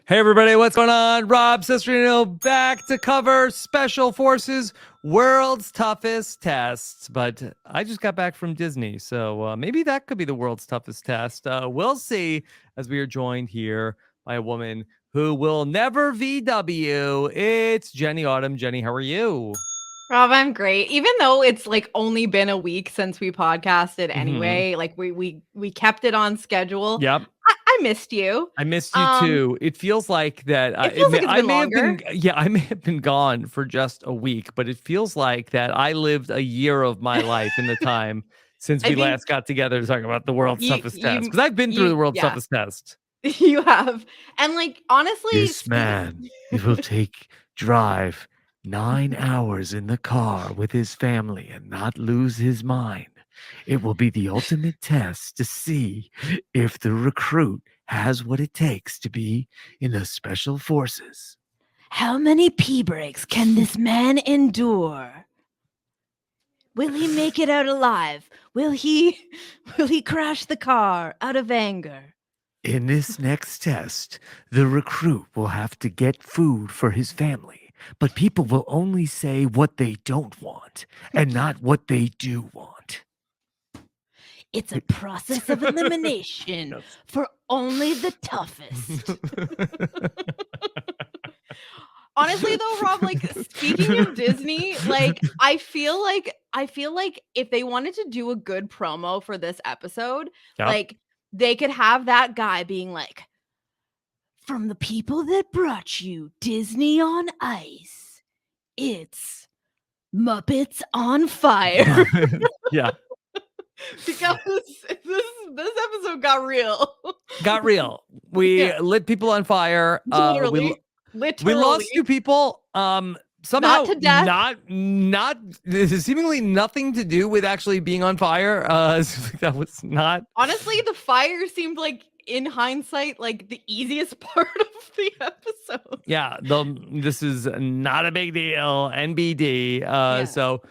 Hey everybody, what's going on? Rob Cesternino back to cover Special Forces World's Toughest Tests. But I just got back from Disney, so maybe that could be the world's toughest test. We'll see, as we are joined here by a woman who will never VW. It's Jenny Autumn. Jenny, how are you? Rob, I'm great. Even though it's like only been a week since we podcasted anyway, like we kept it on schedule. Yep. I missed you. I missed you too. It feels like that. It feels like it's been longer. I may have been gone for just a week, but it feels like that I lived a year of my life in the time since we last got together to talk about the world's toughest test. Because I've been through the world's toughest test. You have, and like honestly, this man, he will drive 9 hours in the car with his family and not lose his mind. It will be the ultimate test to see if the recruit has what it takes to be in the special forces. How many pee breaks can this man endure? Will he make it out alive? Will he crash the car out of anger? In this next test, the recruit will have to get food for his family, but people will only say what they don't want and not what they do want. It's a process of elimination for only the toughest. Honestly though, Rob, like speaking of Disney, like I feel like if they wanted to do a good promo for this episode, like they could have that guy being like, from the people that brought you Disney on Ice, it's Muppets on Fire. Yeah. Because this episode got real. We lit people on fire. Literally. We lost 2 people. Somehow not to death. Not seemingly nothing to do with actually being on fire. That was not. Honestly, the fire seemed like, in hindsight, like the easiest part of the episode. Yeah, this is not a big deal. NBD. So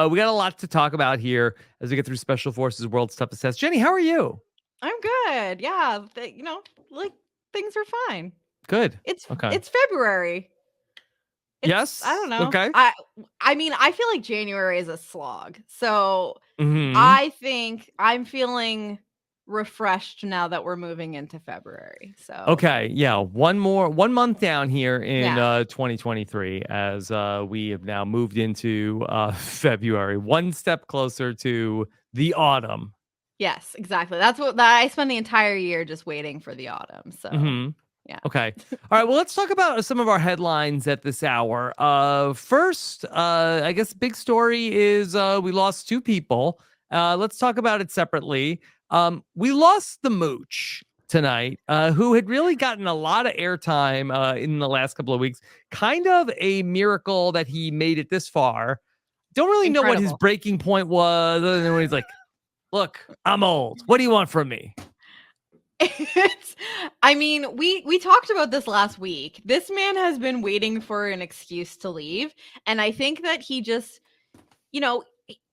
we got a lot to talk about here as we get through Special Forces World's Toughest Test. Jenny, how are you? I'm good. Yeah, like things are fine. Good. It's February. Yes. I don't know. Okay. I mean, I feel like January is a slog. So I think I'm feeling refreshed now that we're moving into February. So okay, yeah, 1 month down here in 2023 as we have now moved into February, 1 step closer to the autumn. Yes, exactly. That's what I spend the entire year just waiting for the autumn. So yeah. Okay. All right. Well, let's talk about some of our headlines at this hour. First, I guess big story is we lost 2 people. Let's talk about it separately. We lost the Mooch tonight, who had really gotten a lot of airtime in the last couple of weeks. Kind of a miracle that he made it this far. Don't really know what his breaking point was, other than when he's like, "Look, I'm old. What do you want from me?" I mean, we talked about this last week. This man has been waiting for an excuse to leave, and I think that he just,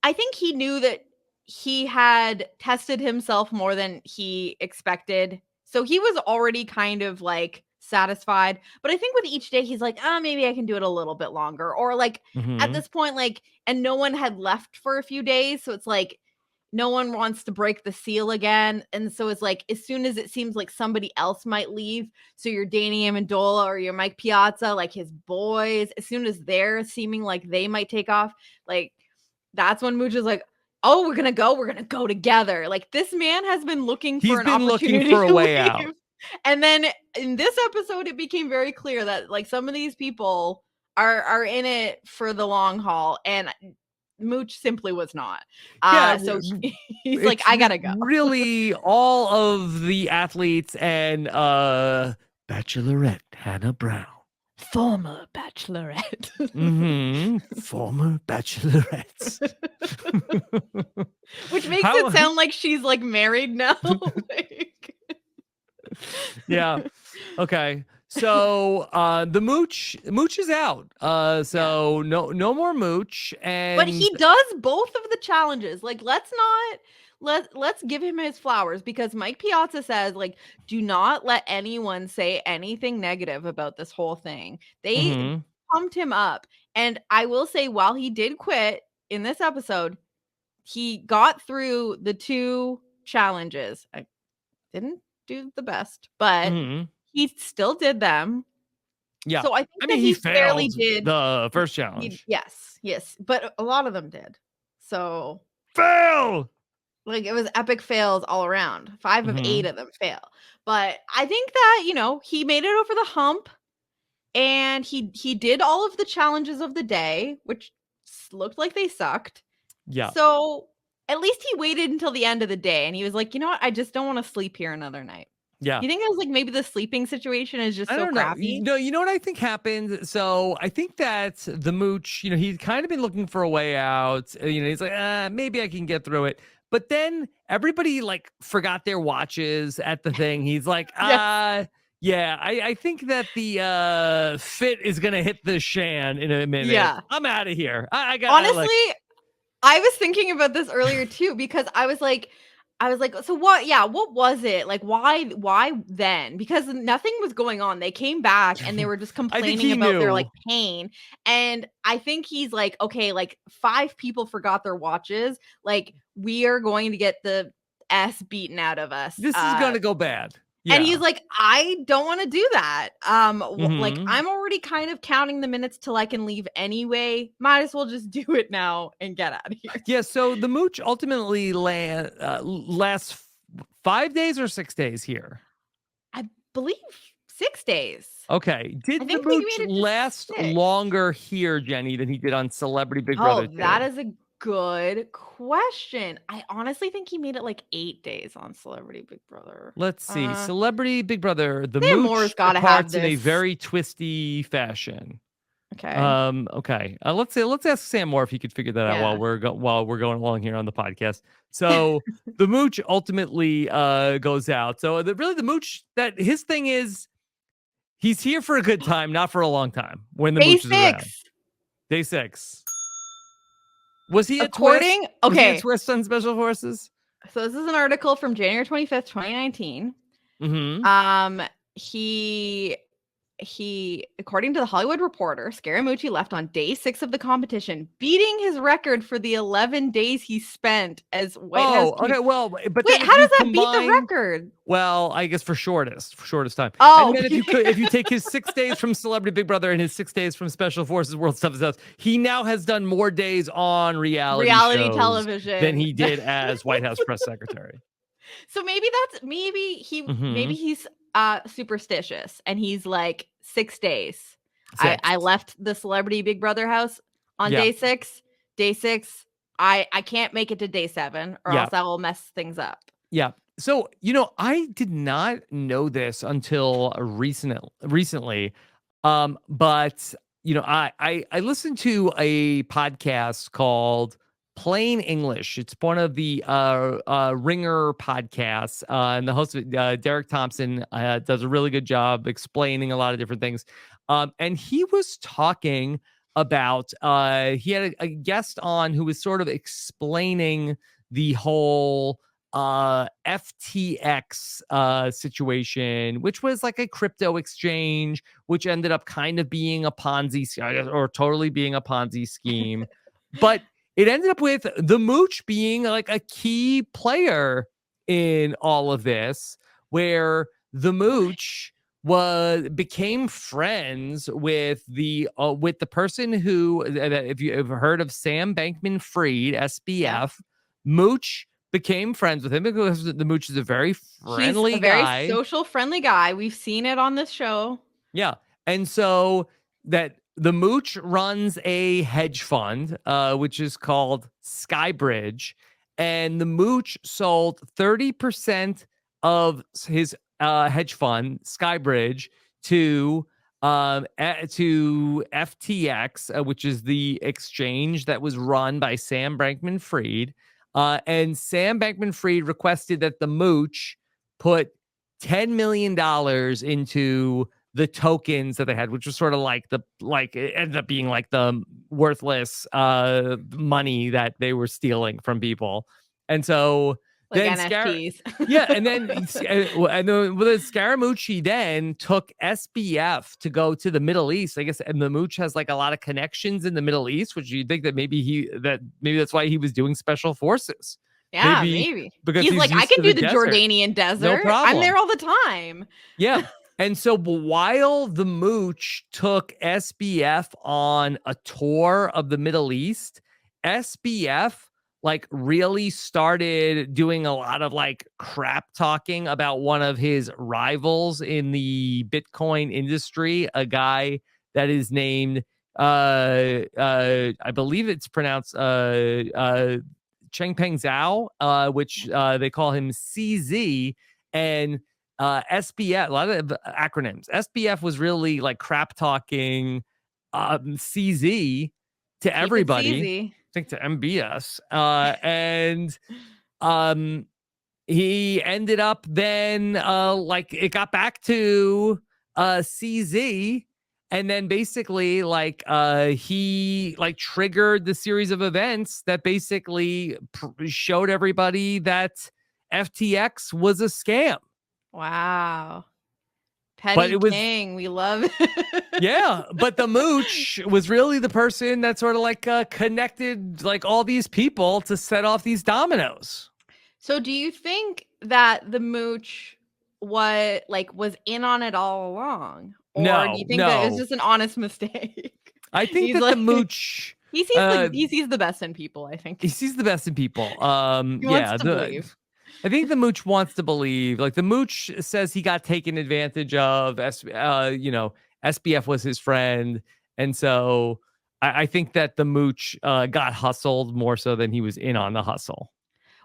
I think he knew that he had tested himself more than he expected. So he was already kind of like satisfied. But I think with each day, he's like, maybe I can do it a little bit longer. Or like at this point, like, and no one had left for a few days. So it's like, no one wants to break the seal again. And so it's like, as soon as it seems like somebody else might leave, so you're Danny Amendola or you're Mike Piazza, like his boys, as soon as they're seeming like they might take off, like that's when Mooch is like, oh, we're going to go together. Like this man has been looking for an opportunity. Looking for a way out. And then in this episode, it became very clear that like some of these people are in it for the long haul. And Mooch simply was not. So he's like, I gotta go. Really, all of the athletes and Bachelorette Hannah Brown. Former bachelorette. Former bachelorettes. Which makes it sound like she's like married now. Yeah. Okay. So the Mooch is out. So no more Mooch. And but he does both of the challenges. Like let's let's give him his flowers, because Mike Piazza says, like, do not let anyone say anything negative about this whole thing. They Mhm. pumped him up. And I will say, while he did quit in this episode, he got through the 2 challenges. I didn't do the best, but Mhm. he still did them. Yeah. So I think I that mean, he he fairly failed did. the first He, challenge. yes, but a lot of them did. So Fail. like, it was epic fails all around. 5 of 8 Mhm. of them fail. But I think that, he made it over the hump, and he did all of the challenges of the day, which looked like they sucked. Yeah. So at least he waited until the end of the day, and he was like, you know what? I just don't want to sleep here another night. Yeah. Do you think it was like maybe the sleeping situation is just I so don't know. crappy? No, you know what I think happened? So I think that the Mooch, he'd kind of been looking for a way out. He's like, maybe I can get through it. But then everybody like forgot their watches at the thing. He's like, Yes. yeah, I think that the fit is gonna hit the shan in a minute. Yeah. I'm out of here. I got Honestly, I was thinking about this earlier too, because I was like, so what? Yeah, what was it? Like, why then? Because nothing was going on. They came back and they were just I think complaining he about their knew. like pain. And I think he's like, okay, like 5 people forgot their watches. Like, we are going to get the S beaten out of us. This is gonna go bad. Yeah. And he's like, I don't want to do that. Like, Mhm. I'm already kind of counting the minutes till I can leave anyway. Might as well just do it now and get out of here. Yeah, so the Mooch ultimately lasts 5 days or 6 days here. I believe 6 days. Okay. Did I the think we Mooch made it to last 6. longer here, Jenny, than he did on Celebrity Big Brother 2? That is a good question. I honestly think he made it like 8 days on Celebrity Big Brother. Let's see. Celebrity Big Brother, the Sam Mooch Moore's gotta have departs in a this. very twisty fashion. Okay. Okay. Let's ask Sam Moore if he could figure that out while Yeah. we're going along here on the podcast. So the Mooch ultimately goes out. So the Mooch, that his thing is he's here for a good time, not for a long time when the Day Mooch is around. 6. Day 6. Was he a According, twist? Was he a okay. twist on Special Forces? So this is an article from January 25th, 2019. Mm-hmm. He, according to the Hollywood Reporter, Scaramucci left on day 6 of the competition, beating his record for the 11 days he spent as White House. Okay. Well, but wait, then how does that beat the record? Well, I guess for shortest time. Oh, and then if you take his 6 days from Celebrity Big Brother and his 6 days from Special Forces World Stuff Is Us, he now has done more days on reality shows television than he did as White House press secretary. So maybe he's superstitious, and he's like 6 days. 6. I left the Celebrity Big Brother house on day 6. Day 6, I can't make it to day 7, or else I will mess things up. Yeah. So, I did not know this until recently. But I listened to a podcast called Plain English. It's one of the Ringer podcasts, and the host, Derek Thompson, does a really good job explaining a lot of different things. And he was talking about he had a guest on who was sort of explaining the whole FTX situation, which was like a crypto exchange, which ended up kind of being a Ponzi or totally being a Ponzi scheme. But it ended up with the Mooch being like a key player in all of this, where the Mooch became friends with the person who, if you've heard of Sam Bankman-Fried, SBF, Mooch became friends with him because the Mooch is a very friendly He's a very guy. social, friendly guy. We've seen it on this show. Yeah. And so that the Mooch runs a hedge fund, which is called Skybridge. And the Mooch sold 30% of his hedge fund, Skybridge, to FTX, which is the exchange that was run by Sam Bankman-Fried. And Sam Bankman-Fried requested that the Mooch put $10 million into the tokens that they had, which was sort of it ended up being like the worthless money that they were stealing from people. And so Like Then NFTs. Yeah, and then Scaramucci then took SBF to go to the Middle East. I guess, and the Mooch has like a lot of connections in the Middle East, which you think that maybe that's why he was doing special forces. Yeah, maybe. Because He's like, I used can to do the Jordanian desert. I'm problem. there all the time. Yeah. And so while the Mooch took SBF on a tour of the Middle East, SBF like really started doing a lot of like crap talking about one of his rivals in the Bitcoin industry, a guy that is named I believe it's pronounced Chengpeng Zhao, which they call him CZ, and SBF, a lot of acronyms. SBF was really like crap talking CZ to everybody. I think to MBS. And he ended up then like it got back to CZ. And then basically like he like triggered the series of events that basically showed everybody that FTX was a scam. Wow. Petty King, we love it. Yeah, but the Mooch was really the person that sort of like connected like all these people to set off these dominoes. So do you think that the Mooch was in on it all along? Or do you think that it was just an honest mistake? I think that the Mooch he sees the best in people, I think. He sees the best in people. He wants to believe. I think the Mooch wants to believe. Like the Mooch says he got taken advantage of. SBF was his friend. And so I think that the Mooch got hustled more so than he was in on the hustle.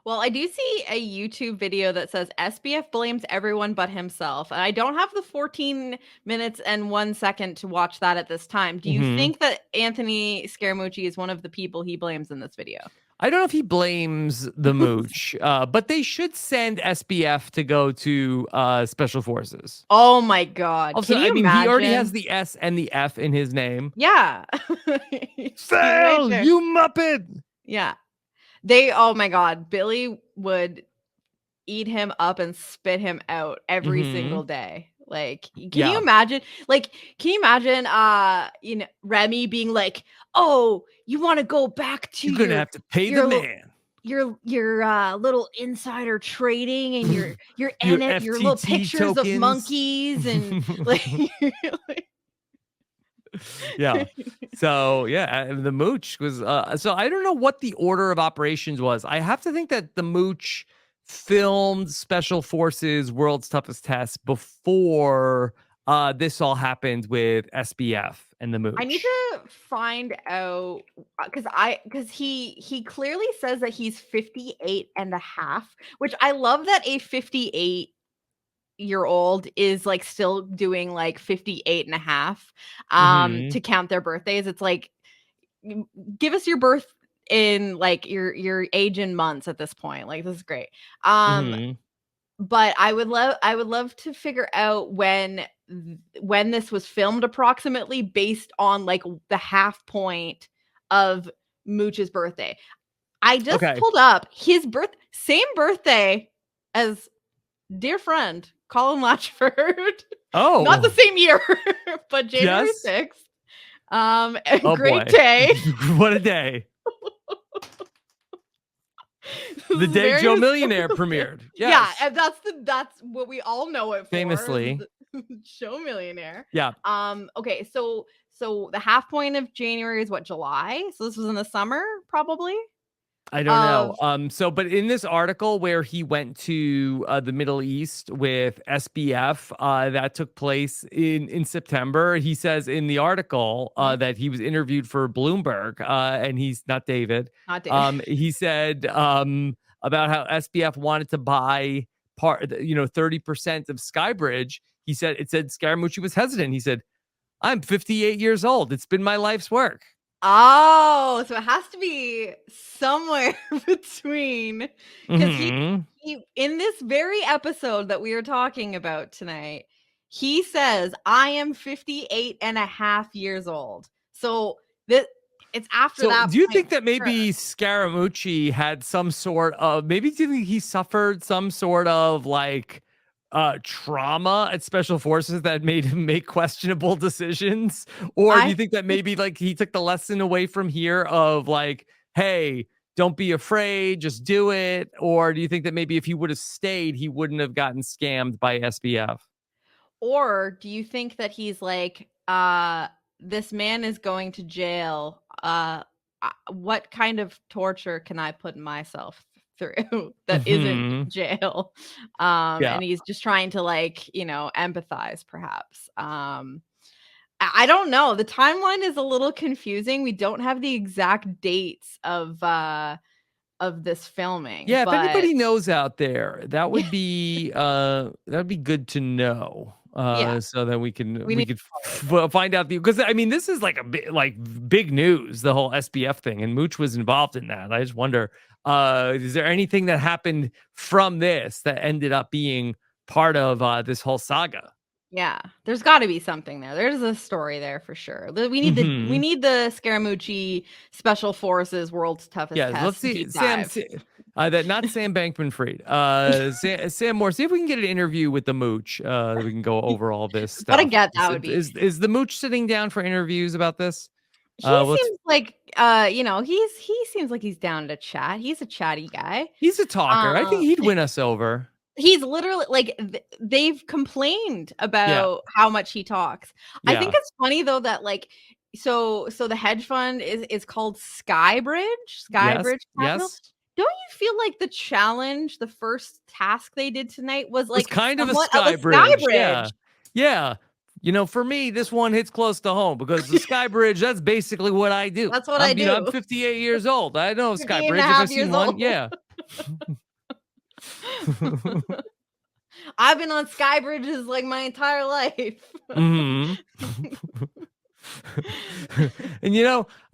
Well, I do see a YouTube video that says SBF blames everyone but himself. And I don't have the 14 minutes and 1 second to watch that at this time. Do you think that Anthony Scaramucci is one of the people he blames in this video? I don't know if he blames the Mooch, but they should send SBF to go to Special Forces. Oh my God. Also, Can you imagine? He already has the S and the F in his name. Yeah. Fail, you muppet. Yeah. Oh my God, Billy would eat him up and spit him out every single day. Like, can you imagine? Like, can you imagine, Remy being like, "Oh, you want to go back to you're gonna have to pay the man. Your little insider trading and your little pictures tokens. Of monkeys and like." Yeah. So yeah, the Mooch was so I don't know what the order of operations was. I have to think that the Mooch filmed Special Forces World's Toughest Test before this all happened with SBF and the Mooch. I need to find out because he clearly says that he's 58 and a half, which I love that a 58-year-old is like still doing like 58 and a half to count their birthdays. It's like, give us your birth in like your age in months at this point. Like, this is great. But I would love to figure out when this was filmed approximately based on like the half point of Mooch's birthday. I just pulled up his same birthday as dear friend Colin Latchford. Oh, not the same year, but January 6th. Great day. What a day. The day Joe Millionaire premiered. Yes. Yeah, and that's what we all know it for. Famously. Joe Millionaire. Yeah. Okay, so the half point of January is what, July? So this was in the summer, probably? I don't know. But in this article where he went to the Middle East with SBF, that took place in September. He says in the article that he was interviewed for Bloomberg, and he's not David. Not David. He said about how SBF wanted to buy 30% of Skybridge. He said Scaramucci was hesitant. He said, "I'm 58 years old. It's been my life's work." Oh, so it has to be somewhere between, because he in this very episode that we are talking about tonight, he says, "I am 58 and a half years old." So It's after So, that do you point, think that for maybe Scaramucci had some sort of maybe do you think he suffered some sort of like trauma at special forces that made him make questionable decisions? Or do I you think that maybe like he took the lesson away from here of like, hey, don't be afraid, just do it? Or do you think that maybe if he would have stayed, he wouldn't have gotten scammed by SBF? Or do you think that he's like, this man is going to jail. What kind of torture can I put myself through that isn't Mhm. jail? Yeah. And he's just trying to like, empathize perhaps. I don't know. The timeline is a little confusing. We don't have the exact dates of this filming, Yeah, if but anybody knows out there, that'd be good to know. yeah, So that we can we need find out because I mean this is like a big news, the whole SBF thing, and Mooch was involved in that. I just wonder, is there anything that happened from this that ended up being part of this whole saga? Yeah, there's got to be something there. There's a story there for sure. We need Hmm. the Scaramucci Special Forces World's Toughest Yes, let's Test see. deep dive. That not Sam Bankman-Fried. Sam Moore. See if we can get an interview with the Mooch. That we can go over all this Gotta stuff. get that would be. Is the Mooch sitting down for interviews about this? He Let's. seems like he seems like he's down to chat. He's a chatty guy. He's a talker. I think Um, he'd win us over. he's literally like they've complained Yeah, about how much he talks. I think yeah, it's funny though that like so the hedge fund is called yes, Skybridge Capital. yes. Don't you feel like the challenge, the first task they did tonight was Was like kind of a somewhat of a sky sky bridge. Yeah, bridge? yeah. For me, this one hits close to home because the Sky Bridge, that's basically what I do. That's what I I'm do. 58 years old. I know a Sky 58 and a Bridge if I half see years one. old. Yeah. I've been on sky bridges like my entire life. Hmm. And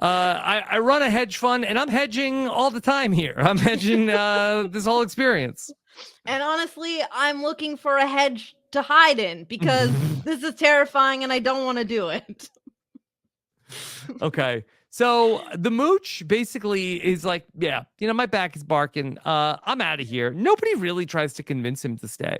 I run a hedge fund and I'm hedging all the time here. I'm hedging this whole experience. And honestly, I'm looking for a hedge to hide in because this is terrifying and I don't want to do it. Okay. So the Mooch basically is like, yeah, my back is barking. I'm out of here. Nobody really tries to convince him to stay.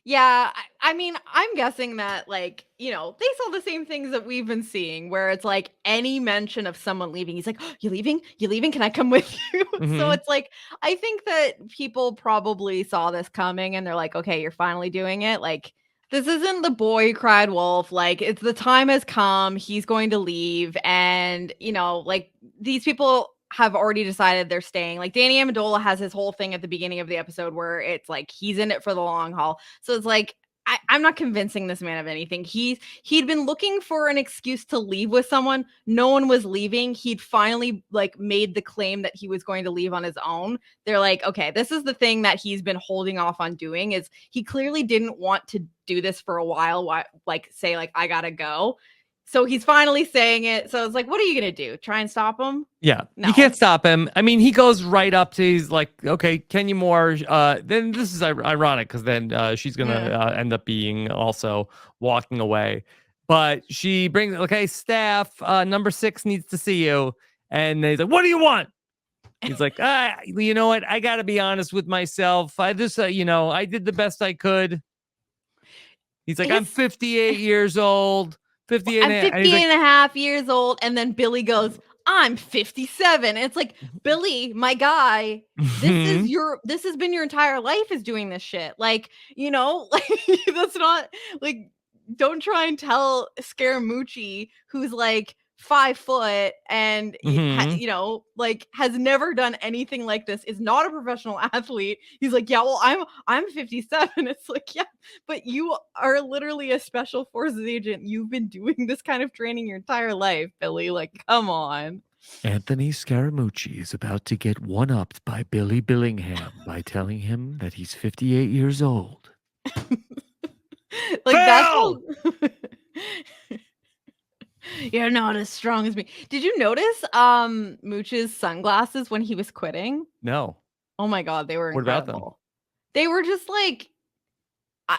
Yeah, I mean, I'm guessing that, like, they saw the same things that we've been seeing, where it's like any mention of someone leaving, he's like, oh, you leaving? You leaving? Can I come with you? So Mhm. it's like, I think that people probably saw this coming and they're like, okay, you're finally doing it. Like, this isn't the boy who cried wolf. Like, it's the time has come. He's going to leave. And, like, these people have already decided they're staying. Like Danny Amendola has his whole thing at the beginning of the episode where it's like he's in it for the long haul. So it's like I'm not convincing this man of anything. He'd been looking for an excuse to leave with someone. No one was leaving. He'd finally like made the claim that he was going to leave on his own. They're like, okay, this is the thing that he's been holding off on doing. Is he clearly didn't want to do this for a while. Like say like I gotta go. So he's finally saying it. So it's like, what are you gonna do? Try and stop him? Yeah, No. you can't stop him. I mean, he goes right up to, he's like, okay, Kenya Moore. Then this is ironic because then she's going to end up being also walking away. But she brings, okay, staff, number 6 needs to see you. And he's like, what do you want? He's like, you know what? I got to be honest with myself. I just, I did the best I could. He's like, I'm 58 years old. 58 I'm 50 and and a half years old. And then Billy goes, I'm 57. And it's like, Billy, my guy, this has been your entire life is doing this shit. Like, like that's not like, don't try and tell Scaramucci, who's like 5 foot and like has never done anything like this, is not a professional athlete. He's like, yeah, well, I'm 57. It's like, yeah, but you are literally a special forces agent. You've been doing this kind of training your entire life, Billy. Like, come on. Anthony Scaramucci is about to get one-upped by Billy Billingham by telling him that he's 58 years old. Like that's Fail! You're not as strong as me. Did you notice Mooch's sunglasses when he was quitting? No. Oh my god, they were What about them? incredible. They were just like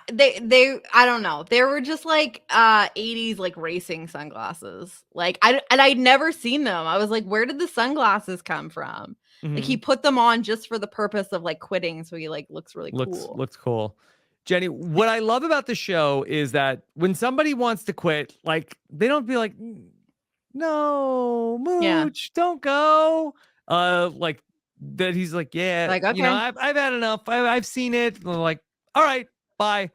I don't know. They were just like 80s like racing sunglasses. Like I'd never seen them. I was like, where did the sunglasses come from? Like he put them on just for the purpose of like quitting, so he like looks really cool. Looks cool. Jenny, what I love about the show is that when somebody wants to quit, like they don't be like, no, Mooch, don't go. Like that he's like, yeah, Like, you know, okay. I've had enough. I've seen it. And they're like, all right, bye.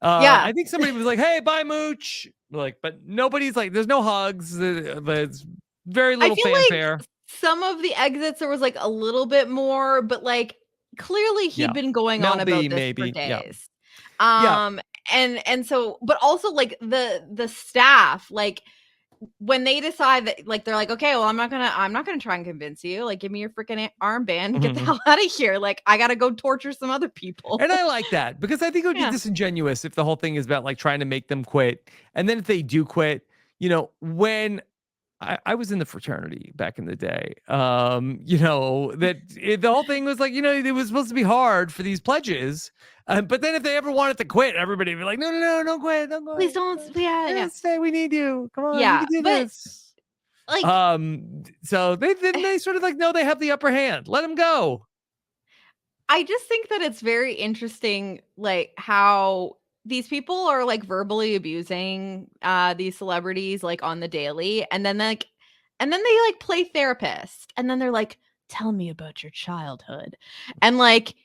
Yeah. I think somebody was like, hey, bye, Mooch. Like, but nobody's like, there's no hugs. There's very little I feel fanfare. like some of the exits there was like a little bit more, but like clearly he'd been going Mel on about B, this maybe. for days. Yeah. And so, but also like the staff, like when they decide that, like they're like, okay, well, I'm not gonna try and convince you. Like, give me your freaking armband, get the hell out of here. Like, I gotta go torture some other people. And I like that because I think it would be disingenuous if the whole thing is about like trying to make them quit. And then if they do quit, you know, when I was in the fraternity back in the day, you know, the whole thing was like, you know, it was supposed to be hard for these pledges. But then if they ever wanted to quit, everybody would be like, no, don't quit. Don't quit. Please don't. Yeah. Stay. We need you. Come on. Yeah, You can do but, this. like, so they sort of like, no, they have the upper hand. Let them go. I just think that it's very interesting, like how these people are like verbally abusing these celebrities like on the daily, and then they like play therapist, and then they're like, tell me about your childhood, and like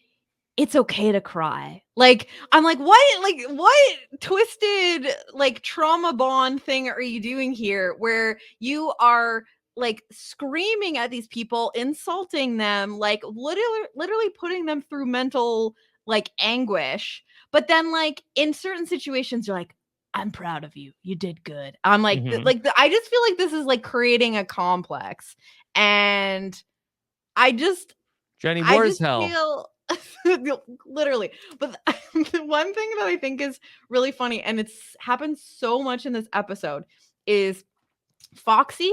it's okay to cry. Like I'm like, what twisted like trauma bond thing are you doing here where you are like screaming at these people, insulting them, like literally putting them through mental like anguish. But then like in certain situations, you're like, I'm proud of you. You did good. I'm like, I just feel like this is like creating a complex. And Jenny, I where's just hell? feel literally. But the one thing that I think is really funny, and it's happened so much in this episode, is Foxy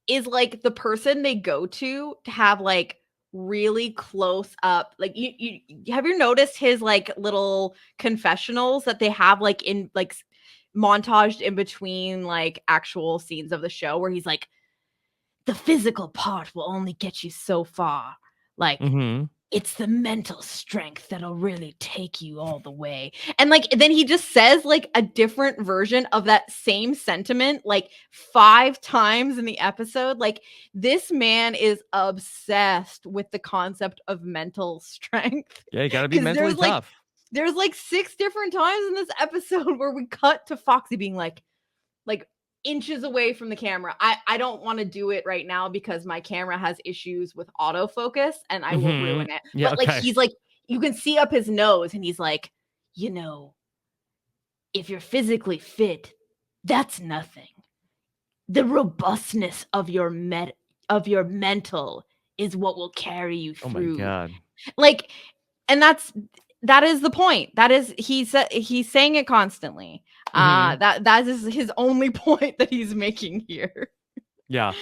is like the person they go to have like really close up, like you have you noticed his like little confessionals that they have like in like montaged in between like actual scenes of the show where he's like, the physical part will only get you so far, like it's the mental strength that'll really take you all the way. And like then he just says like a different version of that same sentiment like 5 times in the episode. Like this man is obsessed with the concept of mental strength. Yeah, you gotta be mentally tough. There's like 6 different times in this episode where we cut to Foxy being like inches away from the camera. I don't want to do it right now because my camera has issues with autofocus and I will ruin it. Yeah, but like he's like, you can see up his nose and he's like, you know, if you're physically fit, that's nothing. The robustness of your mental is what will carry you through. Oh my God. Like, and that is the point. That is he's saying it constantly. That is his only point that he's making here. Yeah.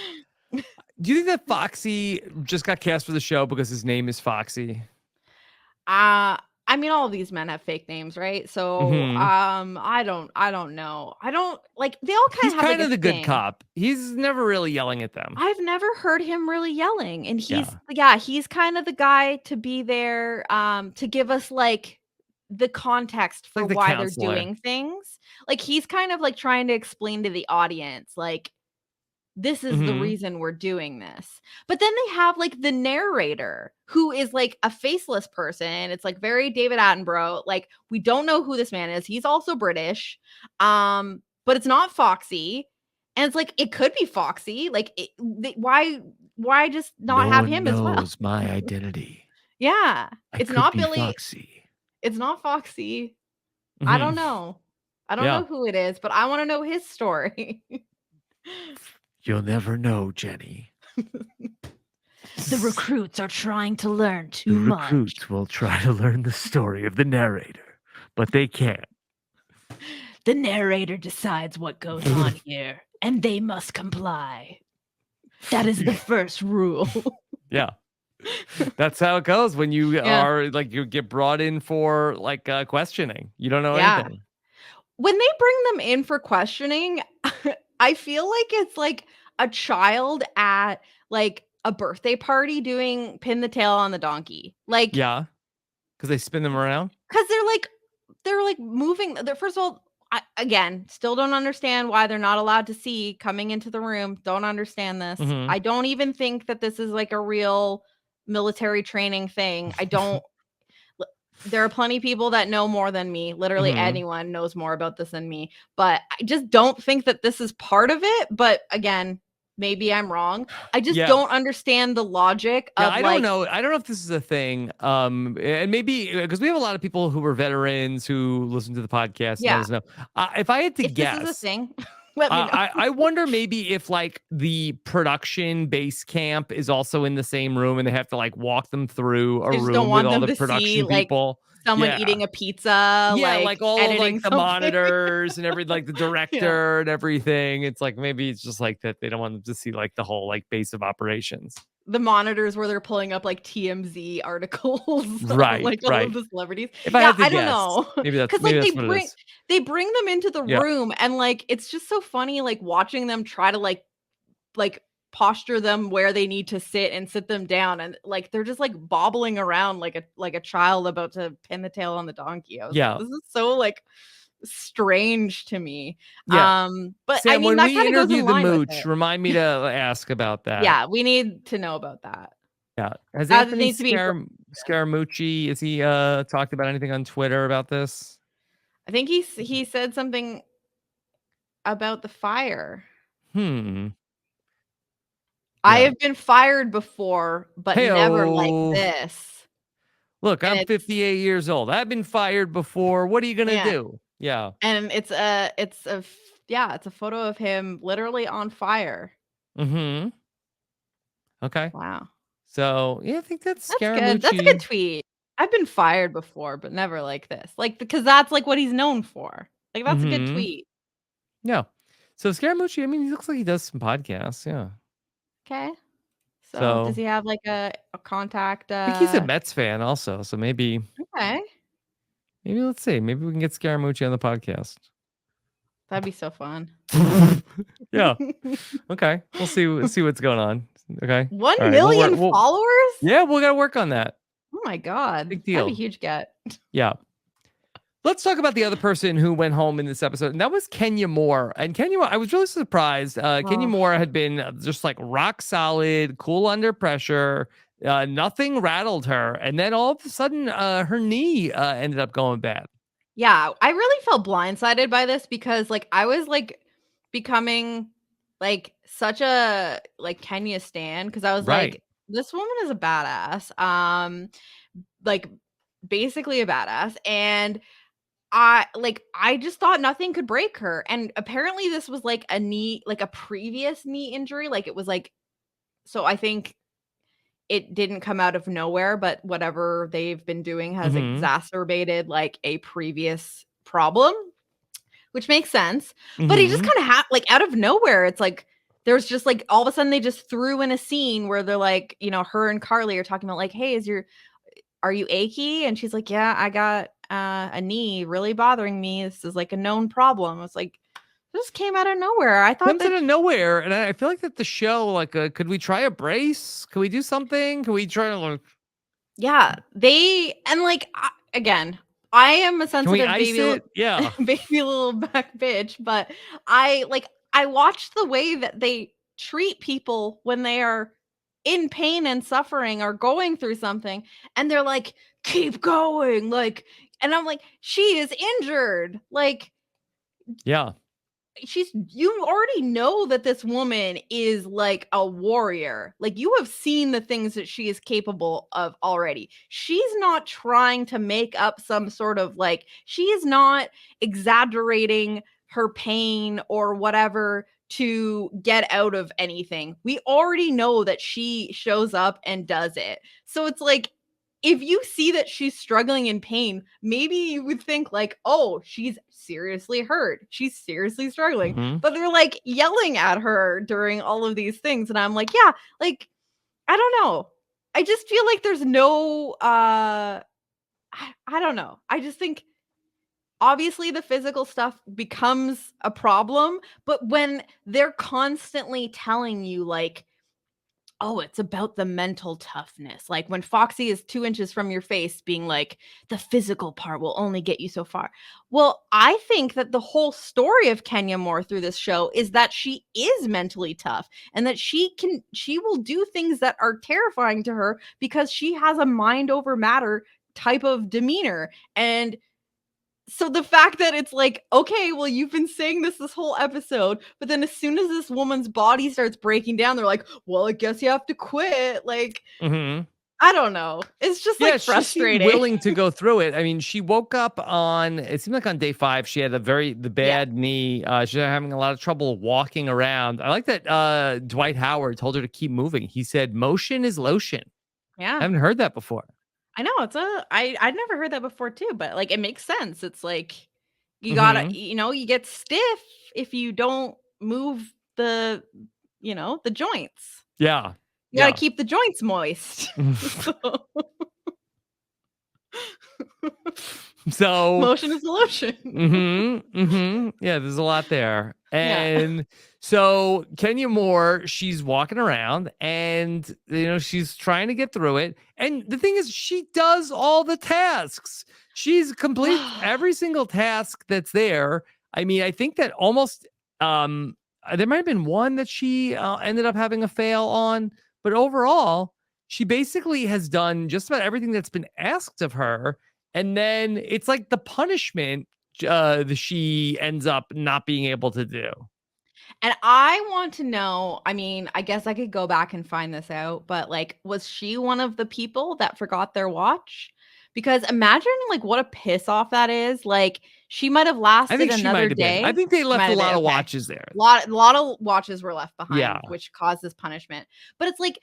Do you think that Foxy just got cast for the show because his name is Foxy? I mean, all of these men have fake names, right? So, I don't know. I don't like. They all kind of have. He's kind of the good cop. He's never really yelling at them. I've never heard him really yelling, and he's kind of the guy to be there, to give us like the context for why they're doing things. Like he's kind of like trying to explain to the audience, like, this is the reason we're doing this. But then they have like the narrator who is like a faceless person. It's like very David Attenborough. Like we don't know who this man is. He's also British. But it's not Foxy. And it's like, it could be Foxy. Like why just not have him as well? No one knows my identity. Yeah. It's not Billy. Foxy. It's not Foxy. I don't know. I don't know who it is, but I want to know his story. You'll never know, Jenny. The recruits are trying to learn too much. The recruits will try to learn the story of the narrator, but they can't. The narrator decides what goes on here, and they must comply. That is the first rule. Yeah. That's how it goes when you are like you get brought in for like questioning. You don't know anything. When they bring them in for questioning, I feel like it's like a child at like a birthday party doing pin the tail on the donkey. Like, Yeah, because they spin them around. because they're like moving. First of all, again, still don't understand why they're not allowed to see coming into the room. Don't understand this. Mhm. I don't even think that this is like a real military training thing. I don't. There are plenty of people that know more than me. Literally Mhm. anyone knows more about this than me. But I just don't think that this is part of it. But again, maybe I'm wrong. I just Yeah. don't understand the logic Yeah, of I don't know. I don't know if this is a thing. And maybe because we have a lot of people who were veterans who listen to the podcast and let Yeah. us know. If I had to If this is a guess, thing, let me know. I wonder maybe if like the production base camp is also in the same room and they have to like walk them through a I just don't room with want all them the to see production like people. someone Yeah. eating a pizza, Yeah, like like all of editing like the something. monitors and like the Yeah. director and everything. It's like maybe it's just like that they don't want them to see like the whole like base of operations. The monitors where they're pulling up like TMZ articles on Right, like all right. of the celebrities. If I Yeah, had to I don't guess, know. maybe Cause maybe like that's what it is. they bring them into the Yeah. room and like it's just so funny like watching them try to like posture them where they need to sit and sit them down and like they're just like bobbling around like a child about to pin the tail on the donkey. I was Yeah. like, this is so like strange to me. Yeah. But I Sam, mean when that we kind of goes in interview the line with Mooch, it. remind me to ask about that. Yeah, we need to know about that. Yeah. Has It Anthony needs to be Scaramucci, is he talked about anything on Twitter about this? I think he said something about the fire. Hmm. I Yeah. have been fired before, but never like Hey-o. this. Look, And I'm it's 58 years old. I've been fired before. What are you gonna yeah, do? Yeah. and it's a photo of him literally on fire. Mm-hmm. Okay. Wow. So yeah, I think that's That's good. That's a good Scaramucci. tweet. I've been fired before, but never like this. Like because that's like what he's known for. Like that's a good Mm-hmm. tweet. Yeah. So Scaramucci, I mean, he looks like he does some podcasts. Yeah. Okay. So does So he have like a contact I think he's a Mets fan also. So maybe okay. let's see. Maybe we can get Scaramucci on the podcast. That'd be so fun. Yeah. Okay. We'll see what's going on. Okay. 1 All right. million followers? Yeah, we're gonna work on that. Oh my god. Big That'd be deal. huge get. Yeah. Let's talk about the other person who went home in this episode, and that was Kenya Moore. And Kenya Moore, I was really surprised. Kenya Oh. Moore had been just like rock solid, cool under pressure. Nothing rattled her, and then all of a sudden, her knee ended up going bad. Yeah, I really felt blindsided by this because like I was like becoming like such a like Kenya stan because I was Right. like, this woman is a badass. Like basically a badass. And I just thought nothing could break her. And apparently this was like a previous knee injury. Like it was like so I think it didn't come out of nowhere, but whatever they've been doing has Mhm. exacerbated like a previous problem, which makes sense. But he just Mhm. kind of like out of nowhere, it's like there's just like all of a sudden they just threw in a scene where they're like, her and Carly are talking about like, hey, are you achy? And she's like, yeah, I got a knee really bothering me. This is like a known problem. It's like this came out of nowhere. I thought Comes that out of nowhere, and I feel like that the show, like, could we try a brace? Could we do something? Could we try to like? yeah, again, I am a Can we sensitive ice it? Yeah. baby little back bitch, but I watch the way that they treat people when they are in pain and suffering or going through something, and they're like, keep going, like, and I'm like, she is injured, like Yeah. you already know that this woman is like a warrior. Like you have seen the things that she is capable of already. She's not trying to make up some sort of like she is not exaggerating her pain or whatever to get out of anything. We already know that she shows up and does it. So it's like if you see that she's struggling in pain, maybe you would think like, oh, she's seriously hurt. She's seriously struggling. Mhm. But they're like yelling at her during all of these things. And I'm like, yeah, like, I don't know. I just feel like there's no I don't know. I just think obviously the physical stuff becomes a problem, but when they're constantly telling you like, oh, it's about the mental toughness. Like when Foxy is 2 inches from your face being like, the physical part will only get you so far. Well, I think that the whole story of Kenya Moore through this show is that she is mentally tough and that she will do things that are terrifying to her because she has a mind over matter type of demeanor. And so the fact that it's like, okay, well, you've been saying this whole episode, but then as soon as this woman's body starts breaking down, they're like, well, I guess you have to quit. Like, Mm-hmm. I don't know. It's just Yeah, like she seemed frustrating. willing to go through it. I mean, she woke up on, it seemed like on day 5, she had the bad knee. She was having a lot of trouble walking around. I like that Dwight Howard told her to keep moving. He said, motion is lotion. I Yeah. haven't heard that before. I know I'd never heard that before too, but like it makes sense. It's like you gotta, you get stiff if you don't move the joints. Yeah. You gotta keep the joints moist. So motion is lotion. Yeah, there's a lot there. And so Kenya Moore, she's walking around and she's trying to get through it. And the thing is, she does all the tasks. She's complete every single task that's there. I mean, I think that almost there might have been one that she ended up having a fail on, but overall, she basically has done just about everything that's been asked of her. And then it's like the punishment she ends up not being able to do. And I want to know, I mean, I guess I could go back and find this out, but like, was she one of the people that forgot their watch? Because imagine like what a piss off that is. Like she might have lasted I think she another might have day. been. I think they left a lot of watches there. A lot of watches were left behind, Yeah. which caused this punishment. But it's like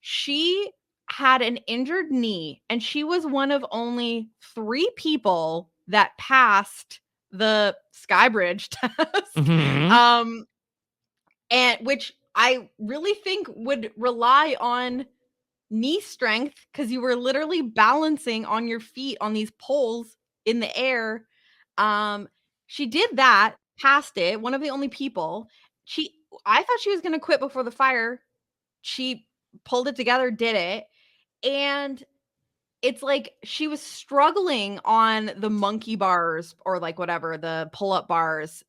she had an injured knee and she was one of only 3 people that passed the Skybridge test. And which I really think would rely on knee strength because you were literally balancing on your feet on these poles in the air. She did that, passed it, one of the only people. I thought she was going to quit before the fire. She pulled it together, did it. And it's like she was struggling on the monkey bars or like whatever, the pull-up bars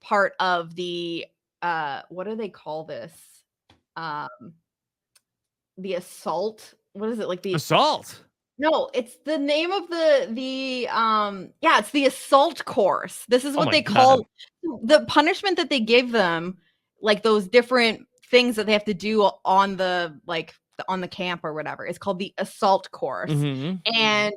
part of the what do they call this? The assault. What is it? Like the assault? No, it's the name of it's the assault course. This is what they call the punishment that they give them, like those different things that they have to do on the on the camp or whatever. It's called the assault course. And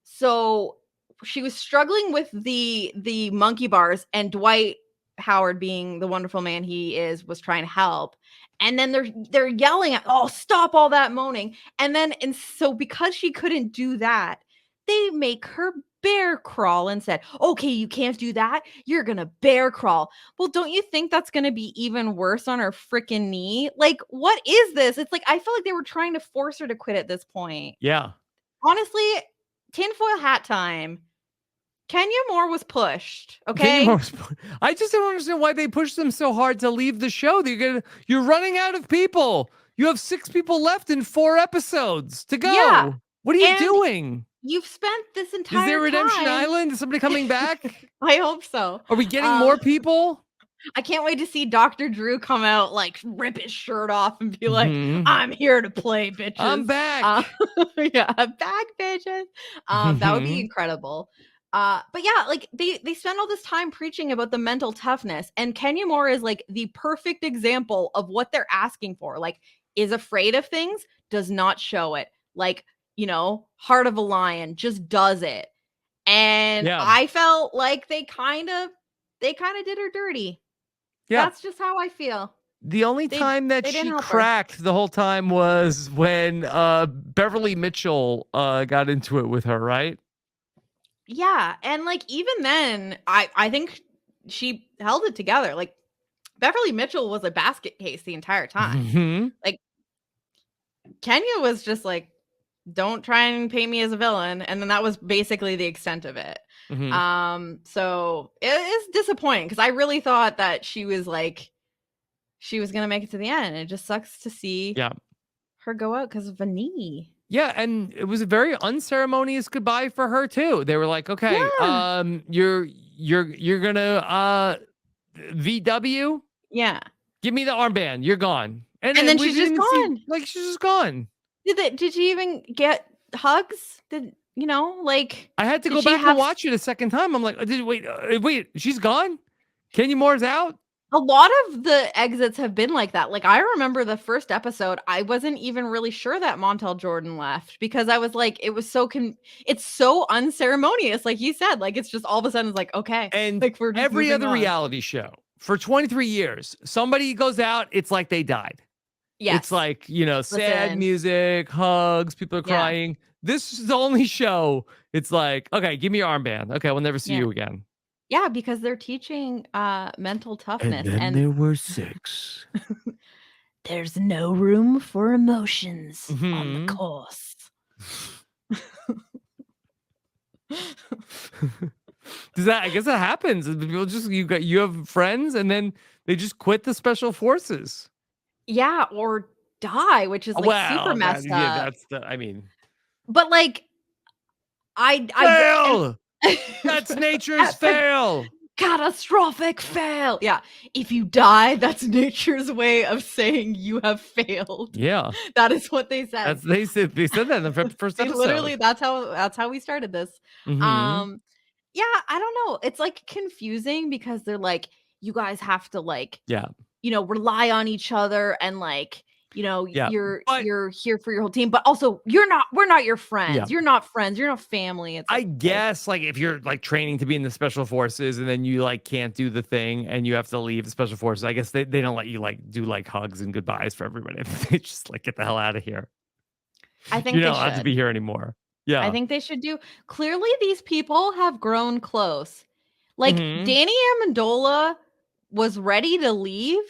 so she was struggling with the monkey bars, and Dwight Howard, being the wonderful man he is, was trying to help. And then they're yelling at, oh, stop all that moaning. And so because she couldn't do that, they make her bear crawl and said, okay, you can't do that. You're going to bear crawl. Well, don't you think that's going to be even worse on her freaking knee? Like, what is this? It's like, I feel like they were trying to force her to quit at this point. Yeah. Honestly, tinfoil hat time. Kenya Moore was pushed. Okay. I just don't understand why they pushed them so hard to leave the show. You're running out of people. You have 6 people left in 4 episodes to go. Yeah. What are you doing? You've spent this entire Is there Redemption time... Island? Is somebody coming back? I hope so. Are we getting more people? I can't wait to see Dr. Drew come out, like rip his shirt off and be like, I'm here to play, bitches. I'm back. Back, bitches. That would be incredible. But yeah, like they spend all this time preaching about the mental toughness, and Kenya Moore is like the perfect example of what they're asking for. Like, is afraid of things, does not show it. Like, heart of a lion, just does it. And I felt like they kind of did her dirty. Yeah, that's just how I feel. The only time that she cracked the whole time was when Beverly Mitchell got into it with her, right? Yeah, and like even then, I think she held it together. Like Beverly Mitchell was a basket case the entire time. Like Kenya was just like, don't try and paint me as a villain. And then that was basically the extent of it. So it is disappointing because I really thought that she was gonna make it to the end. It just sucks to see her go out because of a knee. Yeah, and it was a very unceremonious goodbye for her too. They were like, "Okay, Yeah. you're gonna VW? Yeah. Give me the armband. You're gone." And then we she's just didn't see gone. like she's just gone. Did she even get hugs? Did you know, like, I had to did go she back have and watch it a second time. I'm like, wait, she's gone? Kenya Moore's out? a lot of the exits have been like that. Like, I remember the first episode, I wasn't even really sure that Montel Jordan left because I was like, it was so it's so unceremonious, like you said. Like, it's just all of a sudden it's like, okay, And like we're just every moving other on. reality show for 23 years, somebody goes out, it's like they died. Yes. It's like, you know, sad Listen. music, hugs, people are Yeah. crying. This is the only show. It's like, okay, give me your armband. Okay, we'll never see Yeah. you again. Yeah, because they're teaching mental toughness. And then there were 6. There's no room for emotions on the Mhm. course. I guess that happens. People just you have friends and then they just quit the special forces. Yeah, or die, which is like super messed up. That's I mean, But like fail. That's nature's fail. Catastrophic fail. Yeah. If you die, that's nature's way of saying you have failed. Yeah. That is what they said. They said that in the first episode. Literally, that's how we started this. Mhm. Yeah, I don't know. It's like confusing because they're like, you guys have to like, rely on each other and like, you're here for your whole team, but also we're not your friends. Yeah. You're not friends. You're not family. It's like, I guess like if you're like training to be in the special forces and then you like can't do the thing and you have to leave the special forces, I guess they don't let you like do like hugs and goodbyes for everybody. They just like get the hell out of here. I think You're they not allowed to should be here anymore. Yeah. I think they should do. Clearly, these people have grown close. Like Danny Amendola was ready to leave.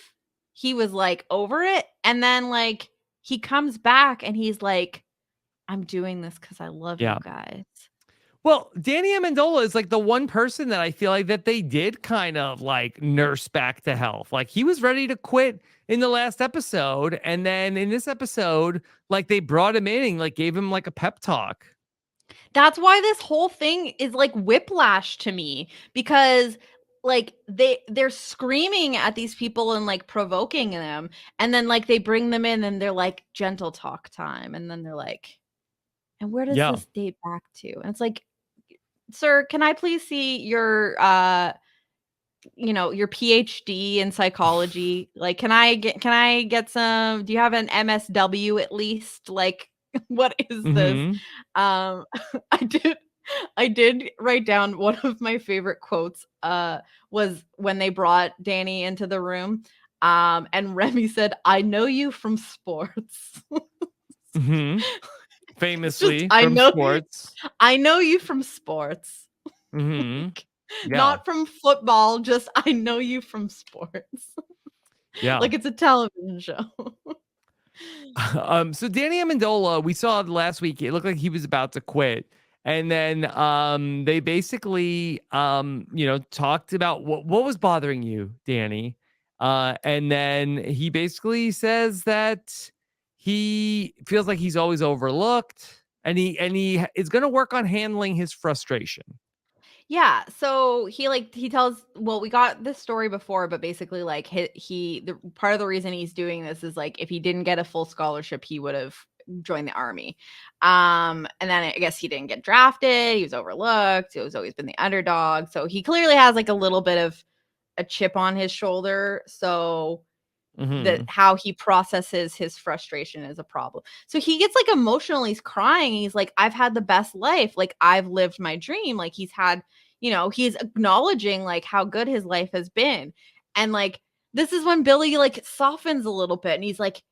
He was like over it, and then like he comes back and he's like, "I'm doing this because I love you guys." Well, Danny Amendola is like the one person that I feel like that they did kind of like nurse back to health. Like he was ready to quit in the last episode, and then in this episode, like they brought him in and like gave him like a pep talk. That's why this whole thing is like whiplash to me because like they're screaming at these people and like provoking them, and then like they bring them in and they're like gentle talk time, and then they're like, and where does this date back to? And it's like, sir, can I please see your your PhD in psychology? Like, can I get some, do you have an MSW at least? Like, what is this? I did write down one of my favorite quotes was when they brought Danny into the room. And Remy said, "I know you from sports." Famously just, from sports. I know you from sports. Not from football, just I know you from sports. Yeah. Like it's a television show. So Danny Amendola, we saw last week, it looked like he was about to quit. And then they basically talked about what was bothering you, Danny. And then he basically says that he feels like he's always overlooked and he is going to work on handling his frustration. Yeah, so he tells, well, we got this story before, but basically like the part of the reason he's doing this is like if he didn't get a full scholarship, he would have joined the army. And then I guess he didn't get drafted, he was overlooked, he was always been the underdog. So he clearly has like a little bit of a chip on his shoulder. So that how he processes his frustration is a problem. So he gets like emotional, he's crying, he's like, I've had the best life, like I've lived my dream, like he's had, he's acknowledging like how good his life has been. And like this is when Billy like softens a little bit and he's like,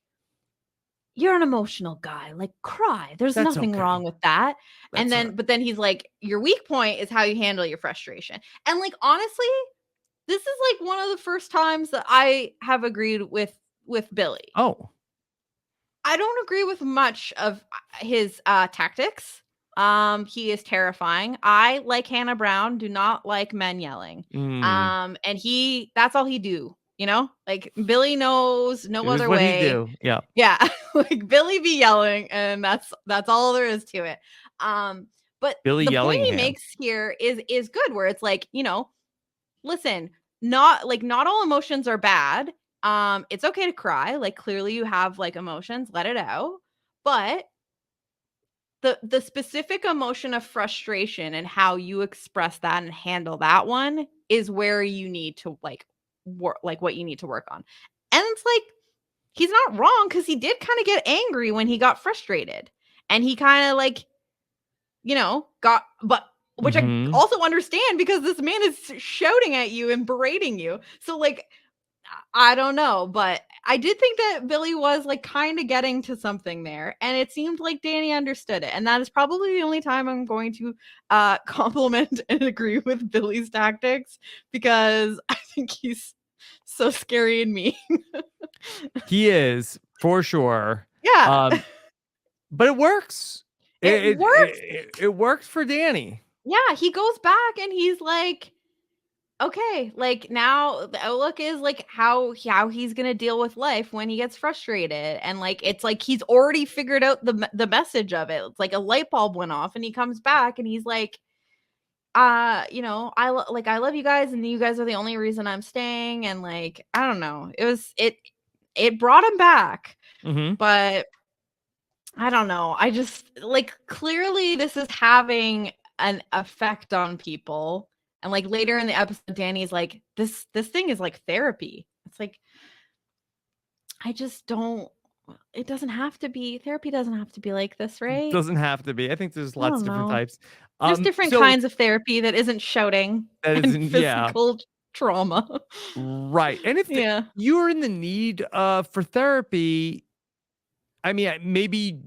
you're an emotional guy, like cry, there's nothing wrong with that. And then but then he's like, your weak point is how you handle your frustration. And like honestly, this is like one of the first times that I have agreed with Billy. Oh. I don't agree with much of his tactics. He is terrifying. I, like Hannah Brown, do not like men yelling. Mm, And that's all he do, you know? Like Billy knows no it was other what he way. do. Yeah. Yeah. Like Billy be yelling, and that's all there is to it. But Billy the point he Yellingham. makes here is good, where it's like, listen, not all emotions are bad. It's okay to cry. Like clearly you have like emotions, let it out. But the specific emotion of frustration and how you express that and handle that one is where you need to like work, like what you need to work on. And it's like he's not wrong, because he did kind of get angry when he got frustrated. And he kind of like, got, but which I Mhm. also understand, because this man is shouting at you and berating you. So like I don't know, but I did think that Billy was like kind of getting to something there, and it seemed like Danny understood it. And that is probably the only time I'm going to compliment and agree with Billy's tactics, because I think he's so scary and mean. He is for sure. Yeah. But it works. It It works. it works for Danny. Yeah, he goes back and he's like, okay, like now the outlook is like how he's gonna deal with life when he gets frustrated, and like it's like he's already figured out the message of it. It's like a light bulb went off, and he comes back and he's like, I love you guys, and you guys are the only reason I'm staying, and like I don't know, it brought him back, Mhm. but I don't know. I just like clearly this is having an effect on people. And like later in the episode, Danny's like, this thing is like therapy. It's like I just don't it doesn't have to be therapy, doesn't have to be like this, right? Doesn't have to be. I think there's I lots don't of different know. types. There's different So kinds of therapy that isn't shouting that and isn't yeah, physical trauma. right. And if Yeah. you're in the need for therapy, I mean, maybe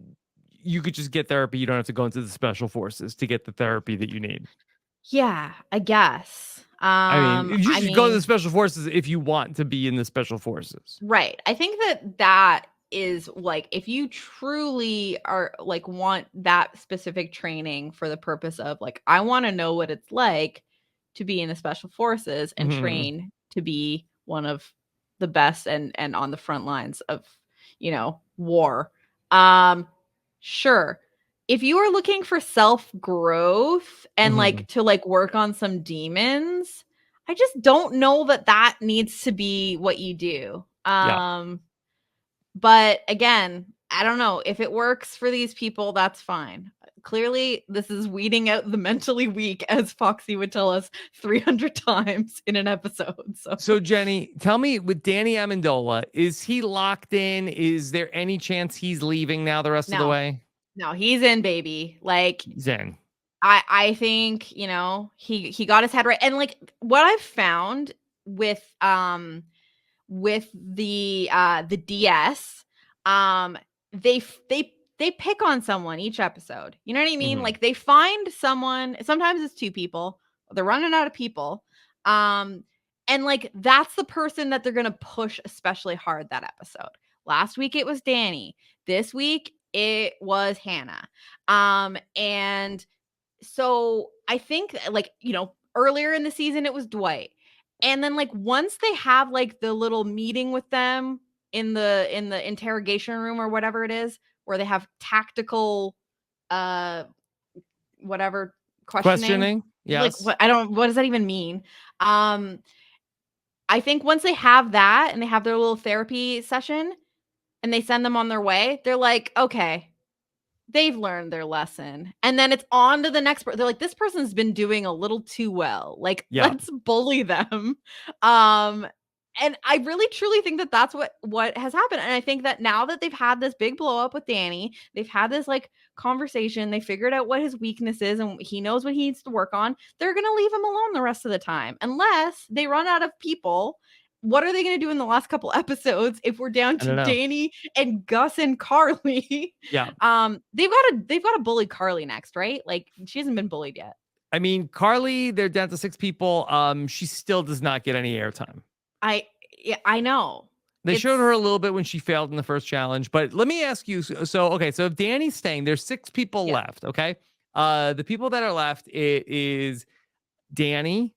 you could just get therapy. You don't have to go into the special forces to get the therapy that you need. Yeah, I guess. I mean, you I should go to the mean, special forces if you want to be in the special forces. right. I think that is like if you truly are like want that specific training for the purpose of like I want to know what it's like to be in the special forces and Mhm. train to be one of the best and on the front lines of, war. Sure. If you are looking for self-growth and Mhm. like to like work on some demons, I just don't know that needs to be what you do. Yeah. But again, I don't know if it works for these people, that's fine. Clearly, this is weeding out the mentally weak, as Foxy would tell us 300 times in an episode. So Jenny, tell me, with Danny Amendola, is he locked in? Is there any chance he's leaving now the rest of the no, way? no, he's in, baby. Like He's in. I think, he got his head right. And like what I've found with the DS, um they pick on someone each episode. You know what I mean? Mhm. Like they find someone, sometimes it's two people, they're running out of people. Um and like that's the person that they're going to push especially hard that episode. Last week it was Danny. This week it was Hannah. And so I think like, earlier in the season it was Dwight. And then like once they have like the little meeting with them in the interrogation room or whatever it is, where they have tactical uh whatever questioning. Questioning? Like Yes. what does that even mean? Um I think once they have that and they have their little therapy session and they send them on their way, they're like, okay, they've learned their lesson. And then it's on to the next person. They're like, this person's been doing a little too well. Like, Yeah. let's bully them. Um, and I really truly think that that's what has happened. And I think that now that they've had this big blow up with Danny, they've had this like conversation, they figured out what his weakness is and he knows what he needs to work on. They're gonna leave him alone the rest of the time, unless they run out of people. What are they going to do in the last couple episodes if we're down I to don't know. Danny and Gus and Carly? Yeah. They've got to bully Carly next, right? Like she hasn't been bullied yet. I mean, Carly, they're down to 6 people. She still does not get any airtime. Yeah, I know. They showed her a little bit when she failed in the first challenge, but let me ask you. So if Danny's staying, there's 6 people left. Okay, the people that are left it is Danny,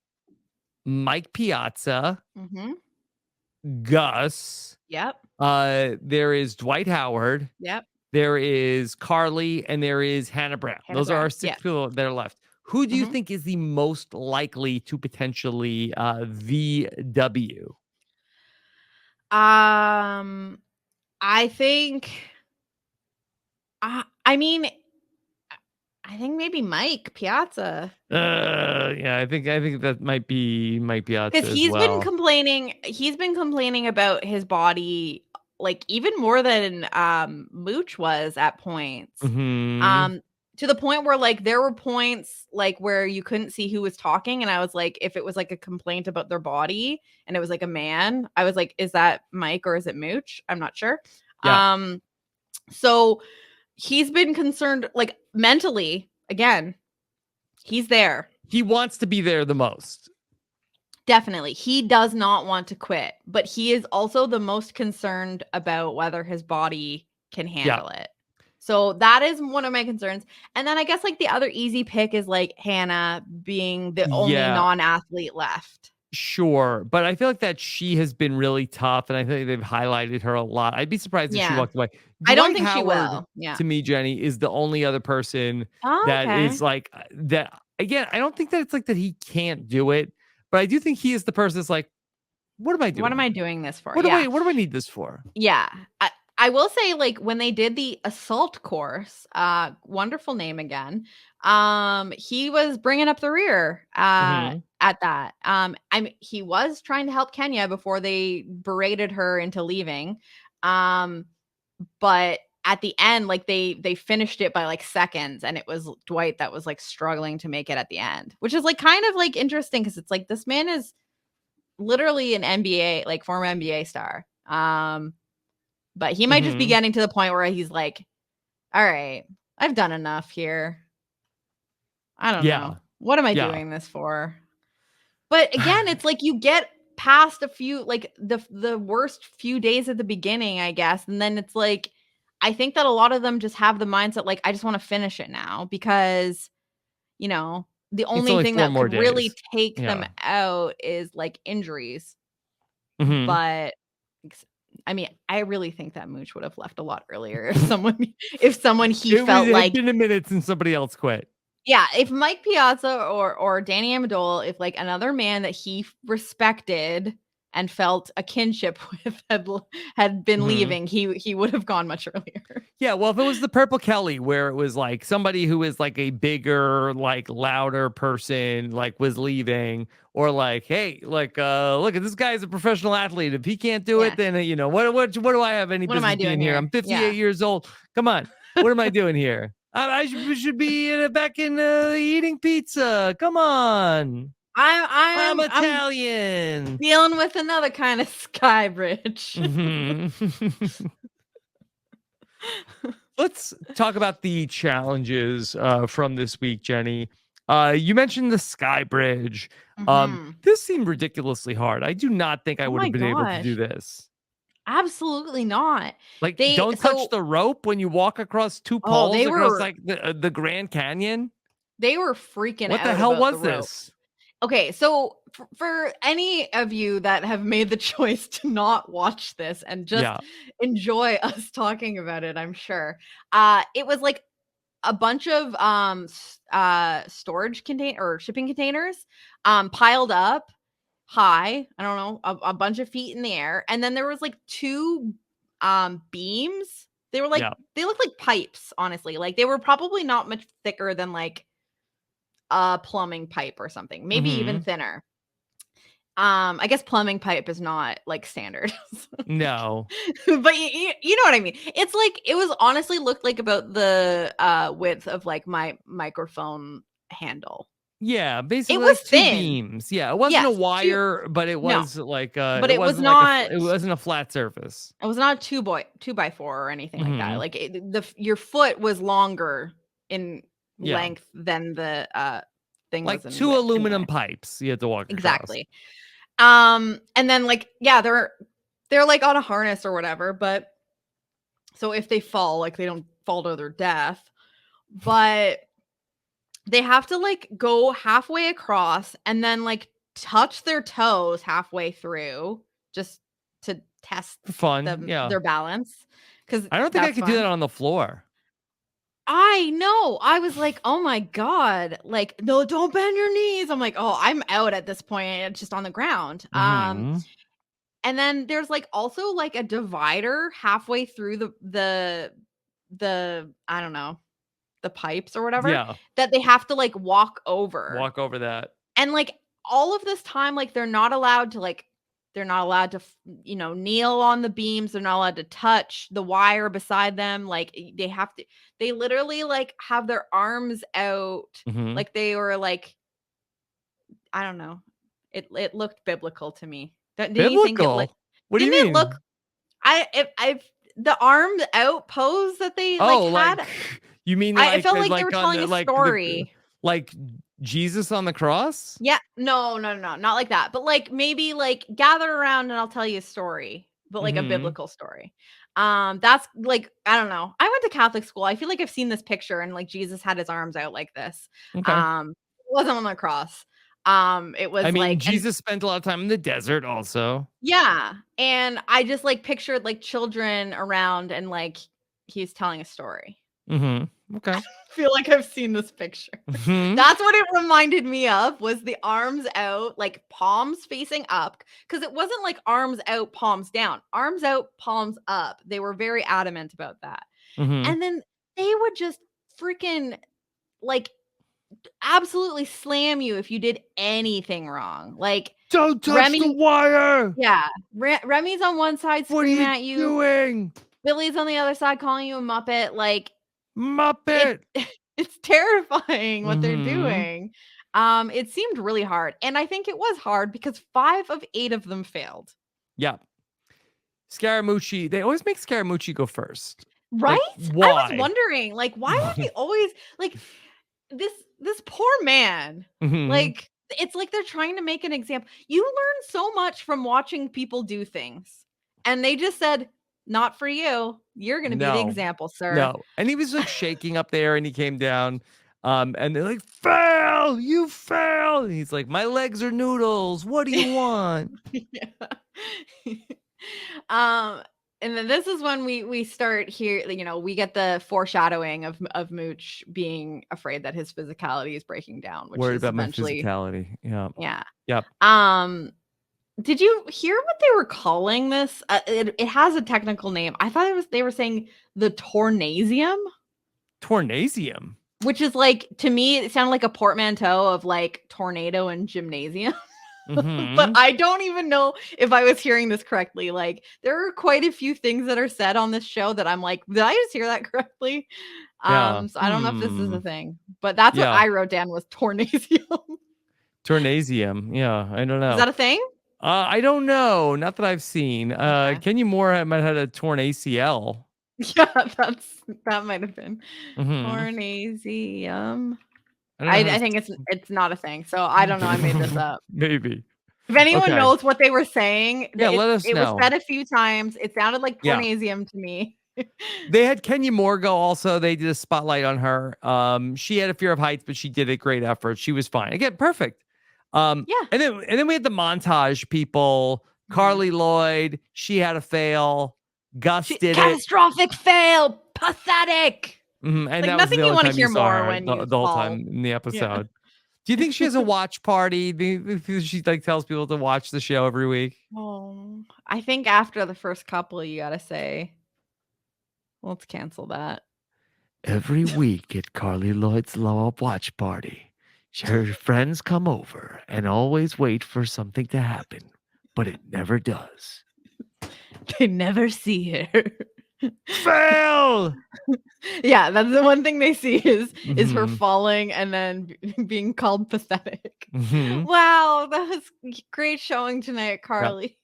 Mike Piazza, Mm-hmm. Gus. Yep. There is Dwight Howard. Yep. There is Carly, and there is Hannah Brown. Those are our 6 people that are left. Who do you think is the most likely to potentially VW? I think. I mean, I think maybe Mike Piazza. Yeah, I think that might be Piazza Because as well. He's been complaining about his body, like even more than Mooch was at points. Mhm. To the point where like there were points like where you couldn't see who was talking, and I was like, if it was like a complaint about their body and it was like a man, I was like, is that Mike or is it Mooch? I'm not sure. Yeah. So he's been concerned, like mentally, again, he's there. He wants to be there the most. Definitely. He does not want to quit, but he is also the most concerned about whether his body can handle it. So that is one of my concerns. And then I guess like the other easy pick is like Hannah being the only non-athlete left. Sure, but I feel like that she has been really tough, and I think they've highlighted her a lot. I'd be surprised if she walked away. I don't think Howard, she will. Yeah. To me, Jenny is the only other person that is like that. Again, I don't think that it's like that he can't do it, but I do think he is the person that's like, what am I doing? What am I doing this for? What do I need this for? Yeah. I will say, like, when they did the assault course, wonderful name again. He was bringing up the rear at that. He was trying to help Kenya before they berated her into leaving. But at the end, like they finished it by like seconds, and it was Dwight that was like struggling to make it at the end, which is like kind of like interesting because it's like this man is literally an NBA, like former NBA star. But he might just be getting to the point where he's like, all right, I've done enough here. I don't know. What am I doing this for? But again, it's like you get past a few, like the worst few days at the beginning, I guess. And then it's like, I think that a lot of them just have the mindset, like, I just want to finish it now because, you know, the only thing that could really take them out is like injuries. But I mean, I really think that Mooch would have left a lot earlier if someone he felt like it's been a minute since somebody else quit. Yeah, if Mike Piazza or Danny Amendola, if like another man that he respected and felt a kinship with had been leaving, he would have gone much earlier. Yeah, well, if it was the Purple Kelly, where it was like somebody who is like a bigger, like louder person, like was leaving, or like, hey, like, look at this guy's a professional athlete. If he can't do it, then you know what do I have any business being here? I'm 58 years old. Come on, what am I doing here? I should be back in eating pizza. Come on. I'm Italian. I'm dealing with another kind of sky bridge. Let's talk about the challenges from this week, Jenny. You mentioned the sky bridge. This seemed ridiculously hard. I do not think I would have been able to do this. Absolutely not. Like, don't touch the rope when you walk across 2 poles across like the Grand Canyon. They were freaking out. What the hell was this? Okay, so for any of you that have made the choice to not watch this and just enjoy us talking about it, I'm sure it was like a bunch of storage container or shipping containers piled up high, I don't know, a bunch of feet in the air, and then there was like 2 beams. They were like they looked like pipes, honestly. Like they were probably not much thicker than like a plumbing pipe or something, maybe even thinner. I guess plumbing pipe is not like standard. No. But you know what I mean? It's like it was honestly looked like about the width of like my microphone handle. Yeah, basically it was like 2 thin. beams. Yeah, it wasn't a wire, but it was like but it was not it wasn't a flat surface. It was not a 2x4 or anything like that. Like your foot was longer in length than the thing, like was 2 aluminum pipes you had to walk exactly across. And then like there they're like on a harness or whatever, but so if they fall, like they don't fall to their death, but they have to like go halfway across and then like touch their toes halfway through just to test For fun. them Yeah. their balance. Because I don't think I could do that on the floor. I know. I was like, oh my God. Like, no, don't bend your knees. I'm like, oh, I'm out at this point. It's just on the ground. Mhm. And then there's like also like a divider halfway through the I don't know, the pipes or whatever Yeah. that they have to like walk over. Walk over that. And like all of this time, like they're not allowed to kneel on the beams. They're not allowed to touch the wire beside them. Like they literally like have their arms out. Mhm. Like they were like, I don't know. It looked biblical to me. Didn't you think it Biblical? like, What do you didn't mean? it look, I the arms out pose that they Oh, like had, you mean I felt like they like were on telling the a like the story. like Jesus on the cross? Yeah, no, not like that. But like maybe like gather around and I'll tell you a story, but like a Mhm. biblical story. That's like, I don't know. I went to Catholic school. I feel like I've seen this picture and like Jesus had his arms out like this. Okay. It wasn't on the cross. It was I mean, like, and Jesus spent a lot of time in the desert also. yeah, and I just like pictured like children around and like he's telling a story. Mhm. Okay. I feel like I've seen this picture. Mhm. That's what it reminded me of, was the arms out, like palms facing up, because it wasn't like arms out, palms down. Arms out, palms up. They were very adamant about that. Mhm. And then they would just freaking like absolutely slam you if you did anything wrong. Like Don't touch Remy, the wire. yeah, Remy's on one side What are screaming you at you. doing? Billy's on the other side calling you a muppet. Like Muppet. it's terrifying what they're Mhm. doing. It seemed really hard, and I think it was hard because 5 of 8 of them failed. Yeah. Scaramucci, they always make Scaramucci go first. Right? Like, I why? was wondering, like, why are they always like this poor man? Mhm. Like, it's like they're trying to make an example. You learn so much from watching people do things, and they just said, "Not for you. You're going to be the No. example, sir." No. And he was like shaking up there and he came down. And they're like, fail, you fail. And he's like, my legs are noodles. What do you want? Yeah. And then this is when we start here, we get the foreshadowing of Mooch being afraid that his physicality is breaking down, which Worried is about my eventually, physicality. Yeah. yeah. Yep. Did you hear what they were calling this? It has a technical name. I thought they were saying the tornasium, Tornasium. which is like, to me, it sounded like a portmanteau of like tornado and gymnasium. Mhm. But I don't even know if I was hearing this correctly. Like, there are quite a few things that are said on this show that I'm like, did I just hear that correctly? Yeah. So I don't know if this is a thing, but that's what Yeah. I wrote down was tornasium. Tornasium. Yeah. I don't know. Is that a thing? I don't know. Not that I've seen. Okay. Kenny Moore might have had a torn ACL. Yeah, that might have been Mhm. tornasium. I don't know how I to think it's not a thing. So I don't know. I made this up. Maybe. If anyone Okay. knows what they were saying, Yeah, let us it know. was said a few times. It sounded like Yeah. tornasium to me. They had Kenya Moore go also. They did a spotlight on her. She had a fear of heights, but she did a great effort. She was fine. Again, perfect. Yeah. And then we had the montage people. Carly Lloyd, she had a fail. Gus did it. Catastrophic fail. Pathetic. And Like, that was nothing the you only wanna time hear saw more her when the you whole fall. time in the episode. Do you think she has a watch party? Do you- She like tells people to watch the show every week. Oh, I think after the first couple, you gotta say, let's cancel that. Every week at Carly Lloyd's Law watch party, her friends come over and always wait for something to happen, but it never does. They never see her. Fail. Yeah, that's the one thing they see is her Mhm. falling and then being called pathetic. Mhm. Wow, that was great showing tonight, Carly.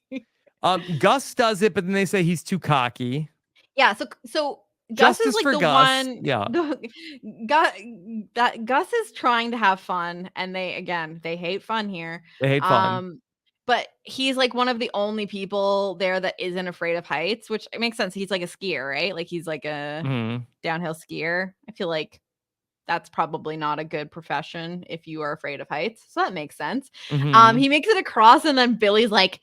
Gus does it, but then they say he's too cocky. Yeah, so Gus Justice is like for the Gus. one. Yeah. Gus is trying to have fun, and they hate fun here. They hate fun. but he's like one of the only people there that isn't afraid of heights, which it makes sense. He's like a skier, right? Like he's like a Mhm. downhill skier. I feel like that's probably not a good profession if you are afraid of heights. So that makes sense. Mhm. He makes it across, and then Billy's like,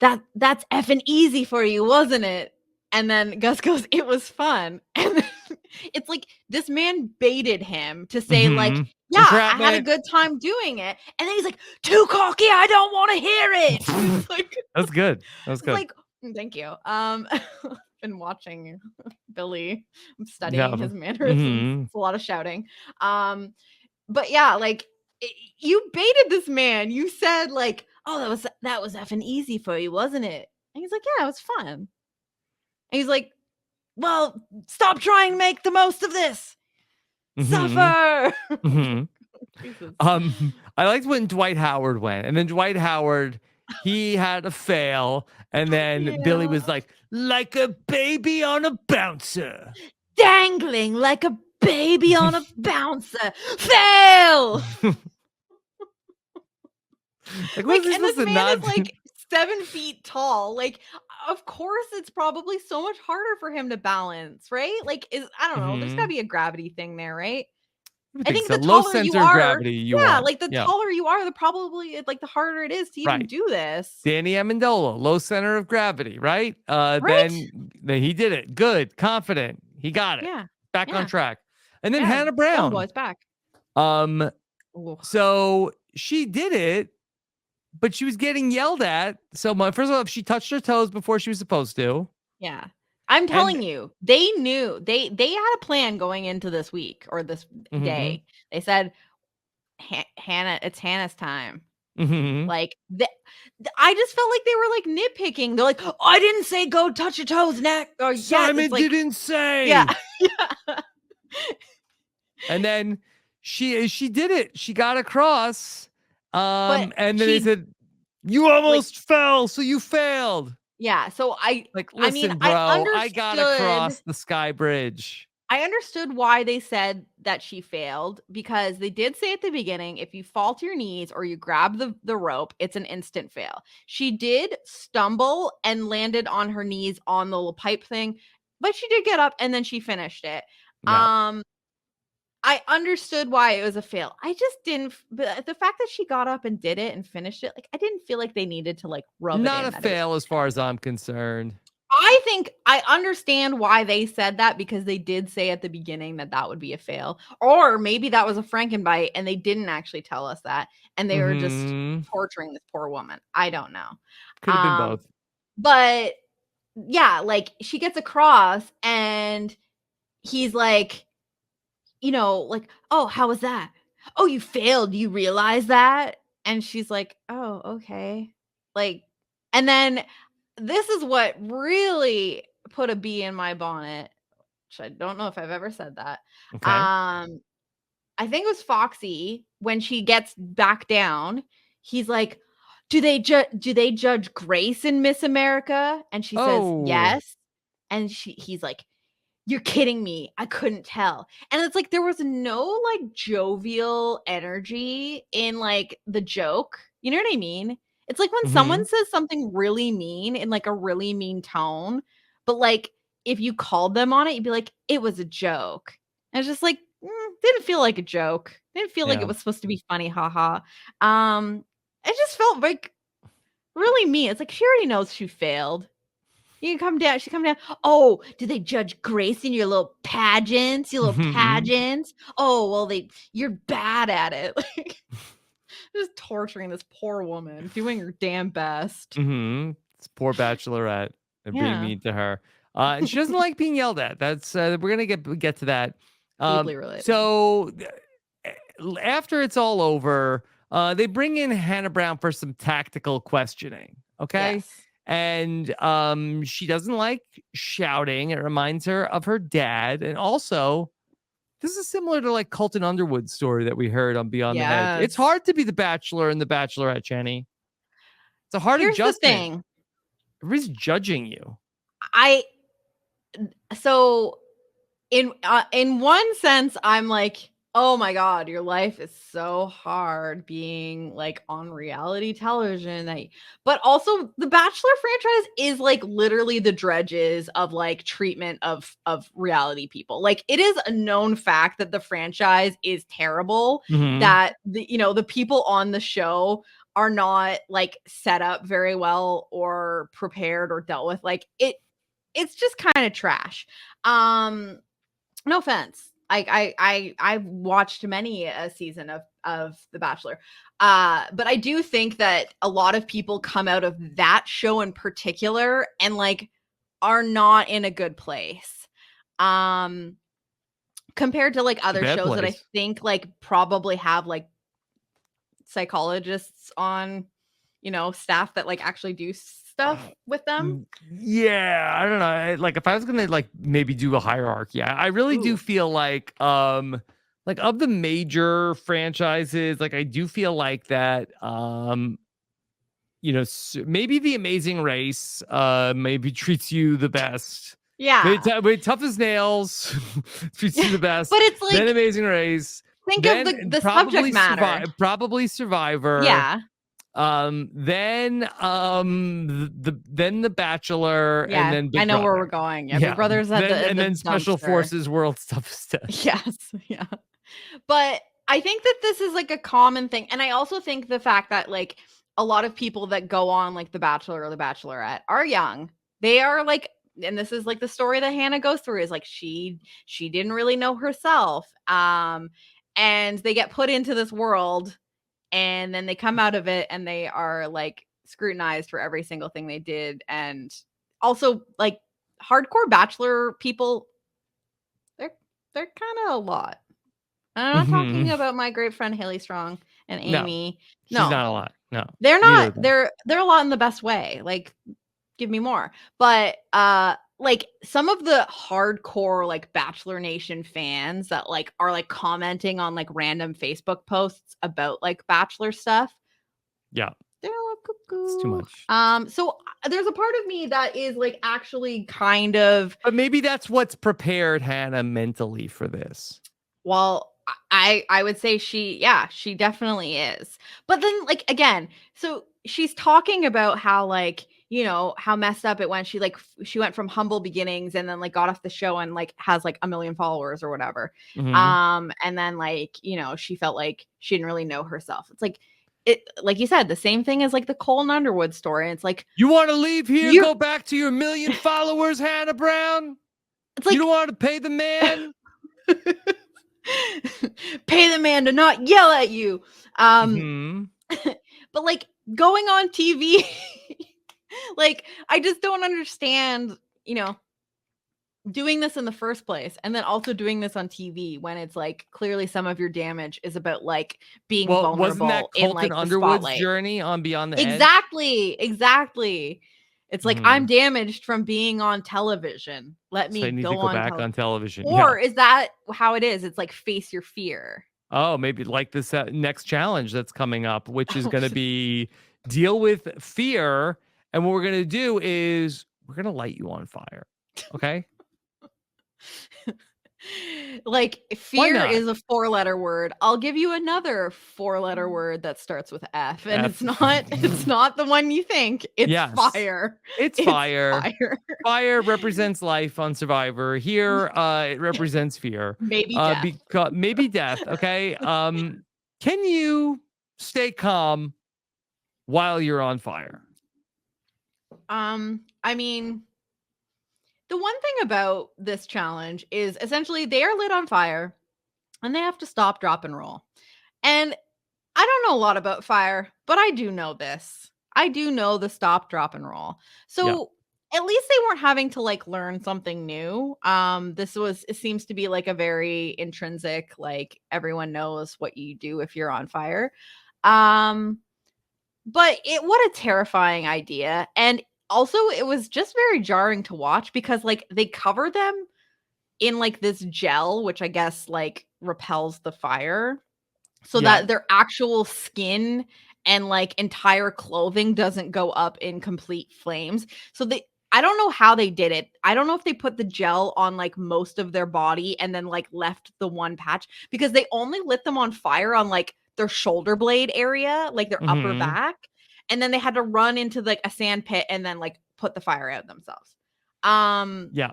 that's effing easy for you, wasn't it? And then Gus goes, it was fun. And then it's like this man baited him to say, like, Mhm. yeah, I had a Entrapment. good time doing it. And then he's like, too cocky, I don't want to hear it. It's like, That's good. That's it's good. like, thank you. Been watching Billy. I'm Yeah. studying his mannerisms. Mhm. It's a lot of shouting. But yeah, like you baited this man. You said like, oh, that was effing easy for you, wasn't it? And he's like, yeah, it was fun. And he's like, well, stop trying to make the most of this. Mhm. Suffer. Mhm. Jesus. I liked when Dwight Howard went, and then Dwight Howard, he had a fail, and then Billy Yeah. was like a baby on a bouncer. Dangling like a baby on a bouncer. Fail! Like, Like, was he and this supposed to man not? is like 7 feet tall. Like, of course, it's probably so much harder for him to balance, right? Like, I don't know. There's got to Mhm. be a gravity thing there, right? I I think think so. the Low taller you center of are, gravity you yeah, want. like the Yeah. taller you are, the probably like the harder it is to even Right. do this. Danny Amendola, low center of gravity, right? Right? Then he did it. Good, confident. He got it. Yeah. Back on Yeah. track. And then Yeah. Hannah Golden Brown. Boy's back. Um, Ooh. so she did it, but she was getting yelled at. So first of all, she touched her toes before she was supposed to. Yeah. I'm And telling you, they knew they had a plan going into this week or this Mhm. day. They said, Hannah, it's Hannah's time. Mhm. Like I just felt like they were like nitpicking. They're like, oh, I didn't say go touch your toes, neck. Or yeah, Simon it's like, didn't say. yeah, yeah. And then she did it. She got across. But And then they said, "You almost fell, so you failed." yeah. So Like, I mean, listen, bro, I got across the sky bridge. I understood why they said that she failed, because they did say at the beginning, if you fall to your knees or you grab the rope, it's an instant fail. She did stumble and landed on her knees on the little pipe thing, but she did get up and then she finished it. Yeah. I understood why it was a fail. I just didn't. But the fact that she got up and did it and finished it, like I didn't feel like they needed to like rub Not it a in. That it was fail as far as I'm concerned. I think I understand why they said that, because they did say at the beginning that that would be a fail. Or maybe that was a Frankenbite and they didn't actually tell us that. And they were just Mhm. torturing this poor woman. I don't know. Could have been both. But yeah, like she gets across and he's like, like, oh, how was that? Oh, you failed. You realize that? And she's like, oh, okay. Like, and then this is what really put a bee in my bonnet, which I don't know if I've ever said that. Okay. I think it was Foxy when she gets back down. He's like, do they judge Grace in Miss America? And she says, yes. And he's like, you're kidding me. I couldn't tell. And it's like there was no like jovial energy in like the joke. You know what I mean? It's like when someone says something really mean in like a really mean tone, but like if you called them on it, you'd be like, it was a joke. And it's just like, didn't feel like a joke. Didn't feel like Yeah. it was supposed to be funny, haha. It just felt like really mean. It's like she already knows she failed. You can come down. She come down. Oh, do they judge Grace in your little pageants? Your little pageants? Oh, well, you're bad at it. Like, just torturing this poor woman, doing her damn best. This poor bachelorette and being Yeah. mean to her. And she doesn't like being yelled at. That's we're gonna get to that. Deeply related. So after it's all over, they bring in Hannah Brown for some tactical questioning. Okay. Yes. And she doesn't like shouting. It reminds her of her dad. And also, this is similar to like Colton Underwood's story that we heard on Beyond the Hedge. It's Yes. hard to be the bachelor and the bachelorette, Jenny. It's a hard Here's the adjustment. thing. Everybody's judging you. So in one sense, I'm like, Oh my god, your life is so hard being like on reality television. But also the Bachelor franchise is like literally the dredges of like treatment of reality people. Like it is a known fact that the franchise is terrible, Mhm. that the people on the show are not like set up very well or prepared or dealt with. Like it's just kind of trash. No offense. I've watched many a season of The Bachelor. But I do think that a lot of people come out of that show in particular and like are not in a good place. Compared to like It's a other bad shows that I place. think like probably have like psychologists on, staff that like actually do stuff with them. Yeah, I don't know. Like if I was gonna like maybe do a hierarchy, I really do Ooh. feel like of the major franchises, like I do feel like that maybe The Amazing Race maybe treats you the best. Yeah. Wait, Tough as Nails treats you the best. But it's Then like, Amazing Race. think of Then the subject matter. Probably Survivor. Yeah. Then the Bachelor, and Yeah, then I Big know where Brother. we're going. Yeah, Big Brother's at Then the Special dumpster. Forces World's Toughest Test. Yes, yeah. But I think that this is like a common thing, and I also think the fact that like a lot of people that go on like The Bachelor or The Bachelorette are young. They are like, and this is like the story that Hannah goes through, is like she didn't really know herself. And they get put into this world, and then they come out of it and they are like scrutinized for every single thing they did. And also like hardcore Bachelor people, they're kind of a lot. I'm not talking about my great friend Haley Strong and No, Amy. she's No, not a lot. No, they're neither not. of them. They're a lot in the best way. Like, give me more. But like some of the hardcore like Bachelor Nation fans that like are like commenting on like random Facebook posts about like Bachelor stuff, Yeah, they're a little cuckoo. it's too much. So there's a part of me that is like actually kind of, But maybe that's what's prepared Hannah mentally for this. well, I would say she definitely is. But then like again, so she's talking about how like, how messed up it went. She went from humble beginnings and then like got off the show and like has like 1 million followers or whatever. Mhm. And then like, she felt like she didn't really know herself. It's like, like you said, the same thing as like the Cole and Underwood story. It's like, You want to leave here, You- go back to your 1 million followers, Hannah Brown? it's like You don't want to pay the man? pay the man to not yell at you. Mhm. But like going on TV, like I just don't understand, doing this in the first place and then also doing this on TV when it's like clearly some of your damage is about like being Well, vulnerable wasn't that in Colton like the Underwood's spotlight. journey on Beyond the Edge? Exactly. It's like I'm damaged from being on television. Let So me I need go to go on back on television. Or Yeah. is that how it is? It's like face your fear. Oh, maybe like this next challenge that's coming up, which is going to be deal with fear. And what we're going to do is we're going to light you on fire. Okay. Like Why fear not? is a 4-letter word. I'll give you another 4-letter word that starts with F, and F. it's not the one you think. It's Yes. fire. It's fire. Fire. Fire represents life on Survivor. Here, it represents fear. Maybe death. Maybe death. Okay. Can you stay calm while you're on fire? I mean, the one thing about this challenge is essentially they are lit on fire and they have to stop, drop, and roll. And I don't know a lot about fire, but I do know this. I do know the stop, drop, and roll. So at least they weren't having to like learn something new. It seems to be like a very intrinsic, like everyone knows what you do if you're on fire. But what a terrifying idea. And also it was just very jarring to watch because like they cover them in like this gel, which I guess like repels the fire, so that their actual skin and like entire clothing doesn't go up in complete flames. So I don't know how they did it. I don't know if they put the gel on like most of their body and then like left the one patch, because they only lit them on fire on like their shoulder blade area, like their upper Mhm. back, and then they had to run into like a sand pit and then like put the fire out themselves. Yeah.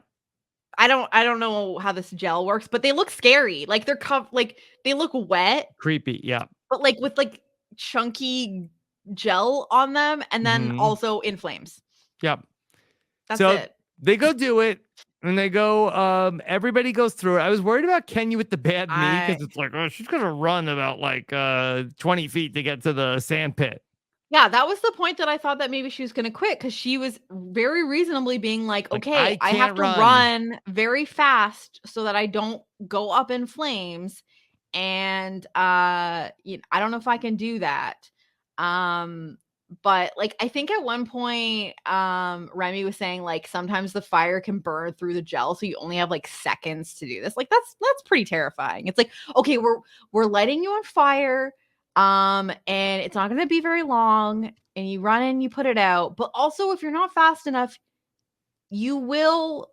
I don't know how this gel works, but they look scary. Like they're like they look wet, Creepy. Yeah. but like with like chunky gel on them and then Mhm. also in flames. Yeah. That's So it. they go do it. And they go, everybody goes through it. I was worried about Kenya with the bad knee because it's like, oh, she's gonna run about like 20 feet to get to the sand pit. Yeah, that was the point that I thought that maybe she was going to quit, because she was very reasonably being like, Like, okay, I have can't to run. run very fast so that I don't go up in flames. And I don't know if I can do that. But like I think at one point Remy was saying like sometimes the fire can burn through the gel, so you only have like seconds to do this. Like that's pretty terrifying. It's like, okay, we're lighting you on fire, and it's not going to be very long, and you run in, you put it out, but also if you're not fast enough, you will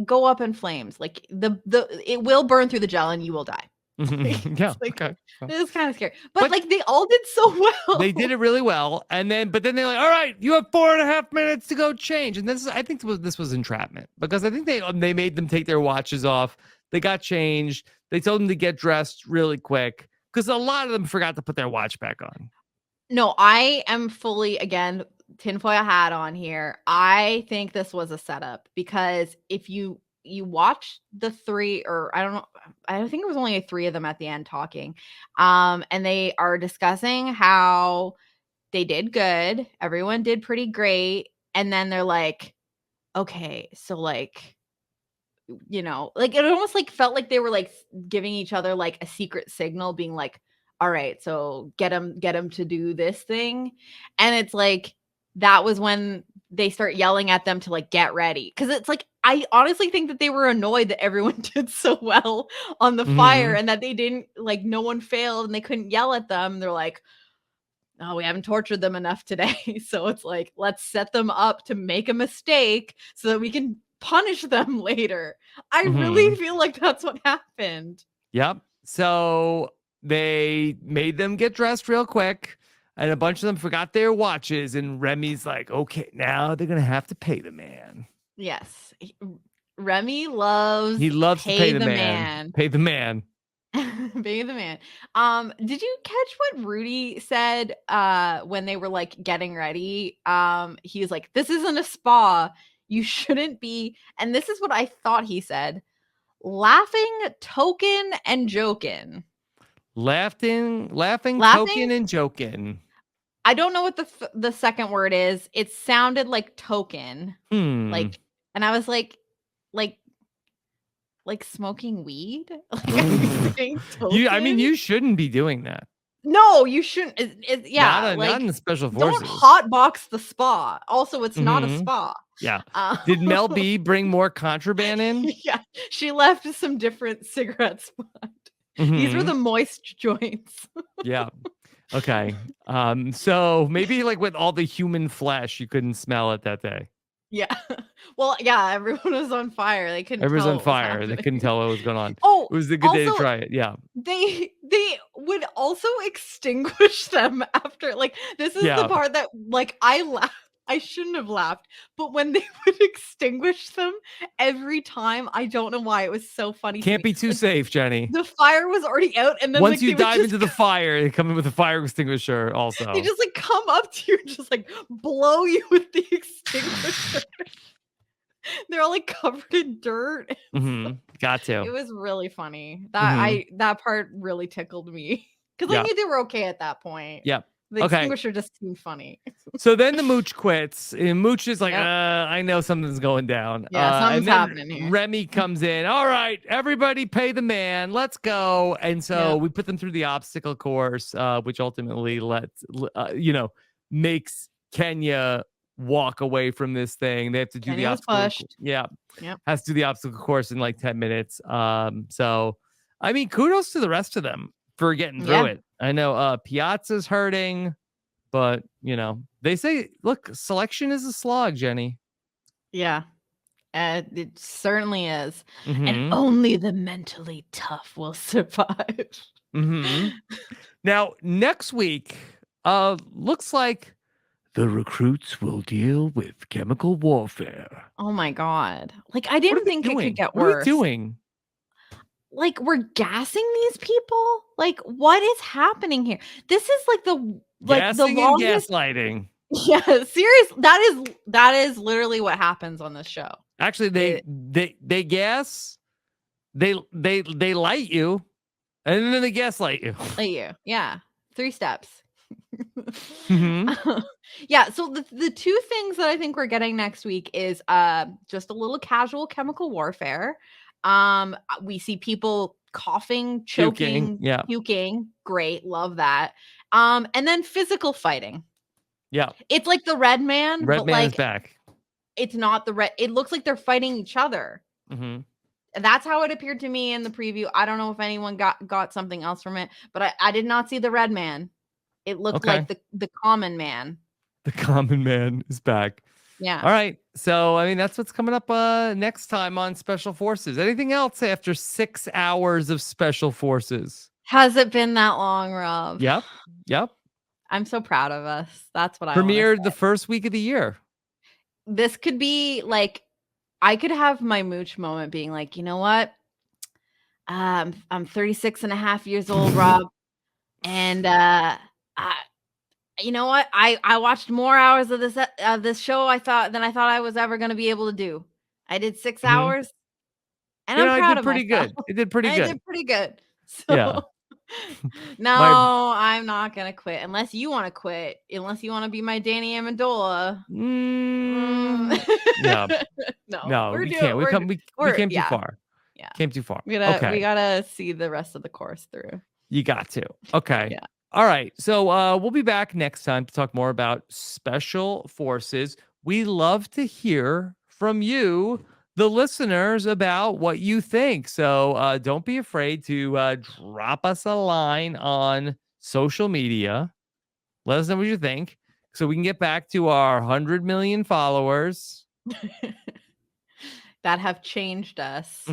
go up in flames. Like it will burn through the gel and you will die. Yeah. Like, Okay. it was kind of scary, but But like they all did so well. They did it really well, but then they're like, "All right, you have 4.5 minutes to go change." And I think this was entrapment, because I think they made them take their watches off. They got changed. They told them to get dressed really quick because a lot of them forgot to put their watch back on. No, I am fully, again, tinfoil hat on here. I think this was a setup, because if you watch the three, or I don't know, I think it was only 3 of them at the end talking, and they are discussing how they did good, everyone did pretty great, and then they're like, okay, so like, like it almost like felt like they were like giving each other like a secret signal, being like, all right, so get him to do this thing. And it's like that was when they start yelling at them to like get ready, because it's like I honestly think that they were annoyed that everyone did so well on the fire, Mhm. and that they didn't, like, no one failed and they couldn't yell at them. They're like, oh, we haven't tortured them enough today. So it's like, let's set them up to make a mistake so that we can punish them later. I really Mhm. feel like that's what happened. Yep. So they made them get dressed real quick, and a bunch of them forgot their watches. And Remy's like, "Okay, now they're gonna have to pay the man." Yes. Remy loves He loves to pay the man. man. Pay the man. Pay the man. Did you catch what Rudy said when they were like getting ready? He was like, this isn't a spa. You shouldn't be. And this is what I thought he said: laughing, token, and joking. Laughing, Laughing? token, and joking. I don't know what the second word is. It sounded like token. Like, and I was like smoking weed? Like, are you saying I mean, token? you shouldn't be doing that. No, you shouldn't. Yeah, Not in the special forces. don't hotbox the spa. Also, it's not a Mhm. spa. Yeah. Did Mel B bring more contraband in? Yeah, she left some different cigarettes behind. These were Mhm. the moist joints. Yeah. Okay. So maybe like with all the human flesh, you couldn't smell it that day. Yeah. Well, yeah, everyone was on fire. They couldn't Everyone's tell on what was fire. They happening. couldn't tell what was going on. Oh, It was a good day to also, try it. Yeah. they would also extinguish them after. Like, this is the Yeah. part that, like, I laughed. I shouldn't have laughed, but when they would extinguish them every time, I don't know why, it was so funny to Can't me. be too Like, safe, Jenny. the fire was already out, and then Once like, you they would dive just into the fire, they come in with a fire extinguisher also. they just like come up to you and just like blow you with the extinguisher. They're all like covered in dirt. Got to. It was really funny. That part really tickled me, because I knew they were okay at that point. Yep. The Okay. extinguisher just seemed funny. So then the Mooch quits, and Mooch is like, Yep. I know something's going down. Yeah, something's and then happening here. Remy comes in. All right, everybody pay the man. Let's go. And so we put them through the obstacle course, which ultimately makes Kenya walk away from this thing. They have to do Kenya the was obstacle. pushed. Yeah. Yep. Has to do the obstacle course in like 10 minutes. So I mean, kudos to the rest of them for getting through it. I know Piazza's hurting, but they say, look, selection is a slog, Jenny. Yeah, it certainly is. And only the mentally tough will survive. Now, next week, looks like The recruits will deal with chemical warfare. Oh my god. Like, I what are didn't they think it could doing? get What are we worse. doing? Like, we're gassing these people? Like, what is happening here? This is like the Gassing and longest. gaslighting. Yeah, serious. That is literally what happens on this show. Actually, they gas, they light you, and then they gaslight you. Like you. Yeah. 3 steps. Mhm. Yeah, so the two things that I think we're getting next week is just a little casual chemical warfare. We see people coughing, choking, yeah. puking. Great, love that. And then physical fighting. Yeah. It's like the Red Man, Red but Man is like back. it's not the red. It looks like they're fighting each other. Mm-hmm. That's how it appeared to me in the preview. I don't know if anyone got something else from it, but I did not see the Red Man. It looked like the common man. The common man is back. Yeah. All right. So, I mean, that's what's coming up next time on Special Forces. Anything else after 6 hours of Special Forces? Has it been that long, Rob? Yep. I'm so proud of us. That's what I Premiered the first week of the year. This could be like, I could have my Mooch moment being like, you know what? I'm 36 and a half years old, Rob. And you know what? I watched more hours of this show than I thought I was ever going to be able to do. I did 6 hours, and I'm proud of pretty myself. good. It did pretty good. I did pretty good. So Yeah. no, I'm not gonna quit unless you want to quit. Unless you want to be my Danny Amendola. Yeah. No, we can't. We came too far. Yeah. Came too far. We gotta see the rest of the course through. You got to. Okay. Yeah. All right. So we'll be back next time to talk more about Special Forces. We love to hear from you, the listeners, about what you think. So don't be afraid to drop us a line on social media. Let us know what you think so we can get back to our 100 million followers. That have changed us.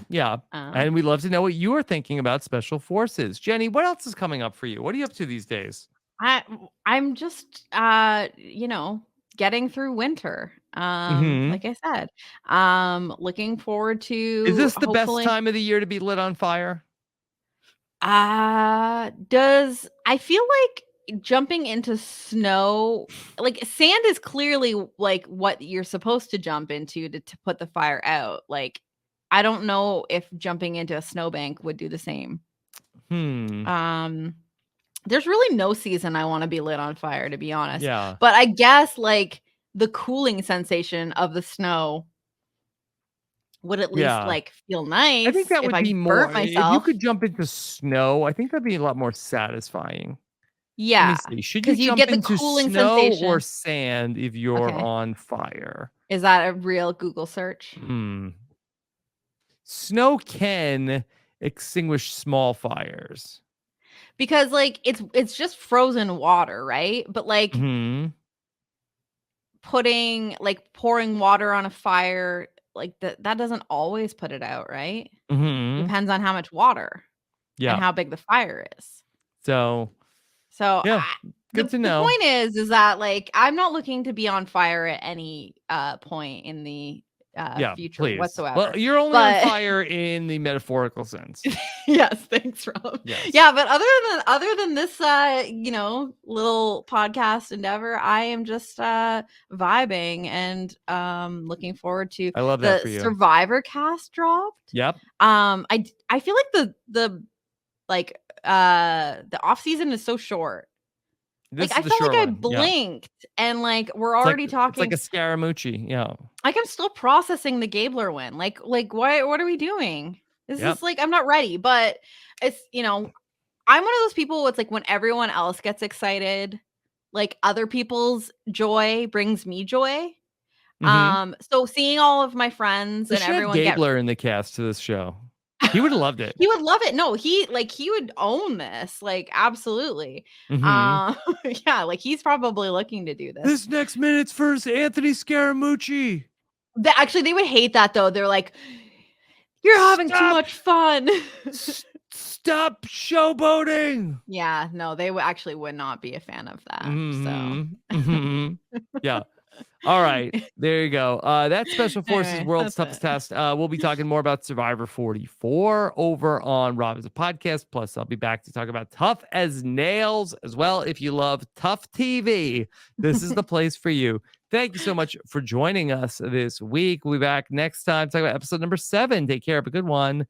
Yeah. And we'd love to know what you are thinking about Special Forces. Jenny, what else is coming up for you? What are you up to these days? I'm just getting through winter. Like I said. Looking forward to Is this the best time of the year to be lit on fire? I feel like jumping into snow, like sand is clearly like what you're supposed to jump into to put the fire out. Like, I don't know if jumping into a snowbank would do the same. There's really no season I want to be lit on fire, to be honest. Yeah. But I guess like the cooling sensation of the snow would at least like feel nice. I think that would be more. Myself. If you could jump into snow, I think that'd be a lot more satisfying. Yeah. Let me see. Should you jump get the into cooling snow sensation or sand if you're on fire? Is that a real Google search? Snow can extinguish small fires. Because like it's just frozen water, right? But like pouring water on a fire, like that doesn't always put it out, right? Depends on how much water and how big the fire is. So yeah, good to know. The point is that like I'm not looking to be on fire at any point in the future whatsoever. Well, you're only on fire in the metaphorical sense. Yes, thanks, Rob. Yes. Yeah, but other than this little podcast endeavor, I am just vibing and looking forward to I love that for you. Survivor cast dropped. Yep. I feel like the off season is so short. I felt like I blinked and like we're already talking. It's like a Scaramucci, yeah. Like I'm still processing the Gabler win. Like what are we doing? This is like I'm not ready, but it's I'm one of those people. It's like when everyone else gets excited, like other people's joy brings me joy. So seeing all of my friends and everyone Gabler in the cast to this show. He would have loved it. He would love it. No, he would own this. Like, absolutely. Yeah, like he's probably looking to do this. This next minute's for Anthony Scaramucci. Actually, they would hate that though. They're like, "You're having too Stop! much fun." Stop showboating. Yeah, no, they actually would not be a fan of that. Yeah. All right. There you go. That's Special Forces Anyway, World's that's Toughest Test. We'll be talking more about Survivor 44 over on Rob as a Podcast. Plus, I'll be back to talk about Tough as Nails as well. If you love tough TV, this is the place for you. Thank you so much for joining us this week. We'll be back next time. Talk about episode number 7. Take care. Have a good one.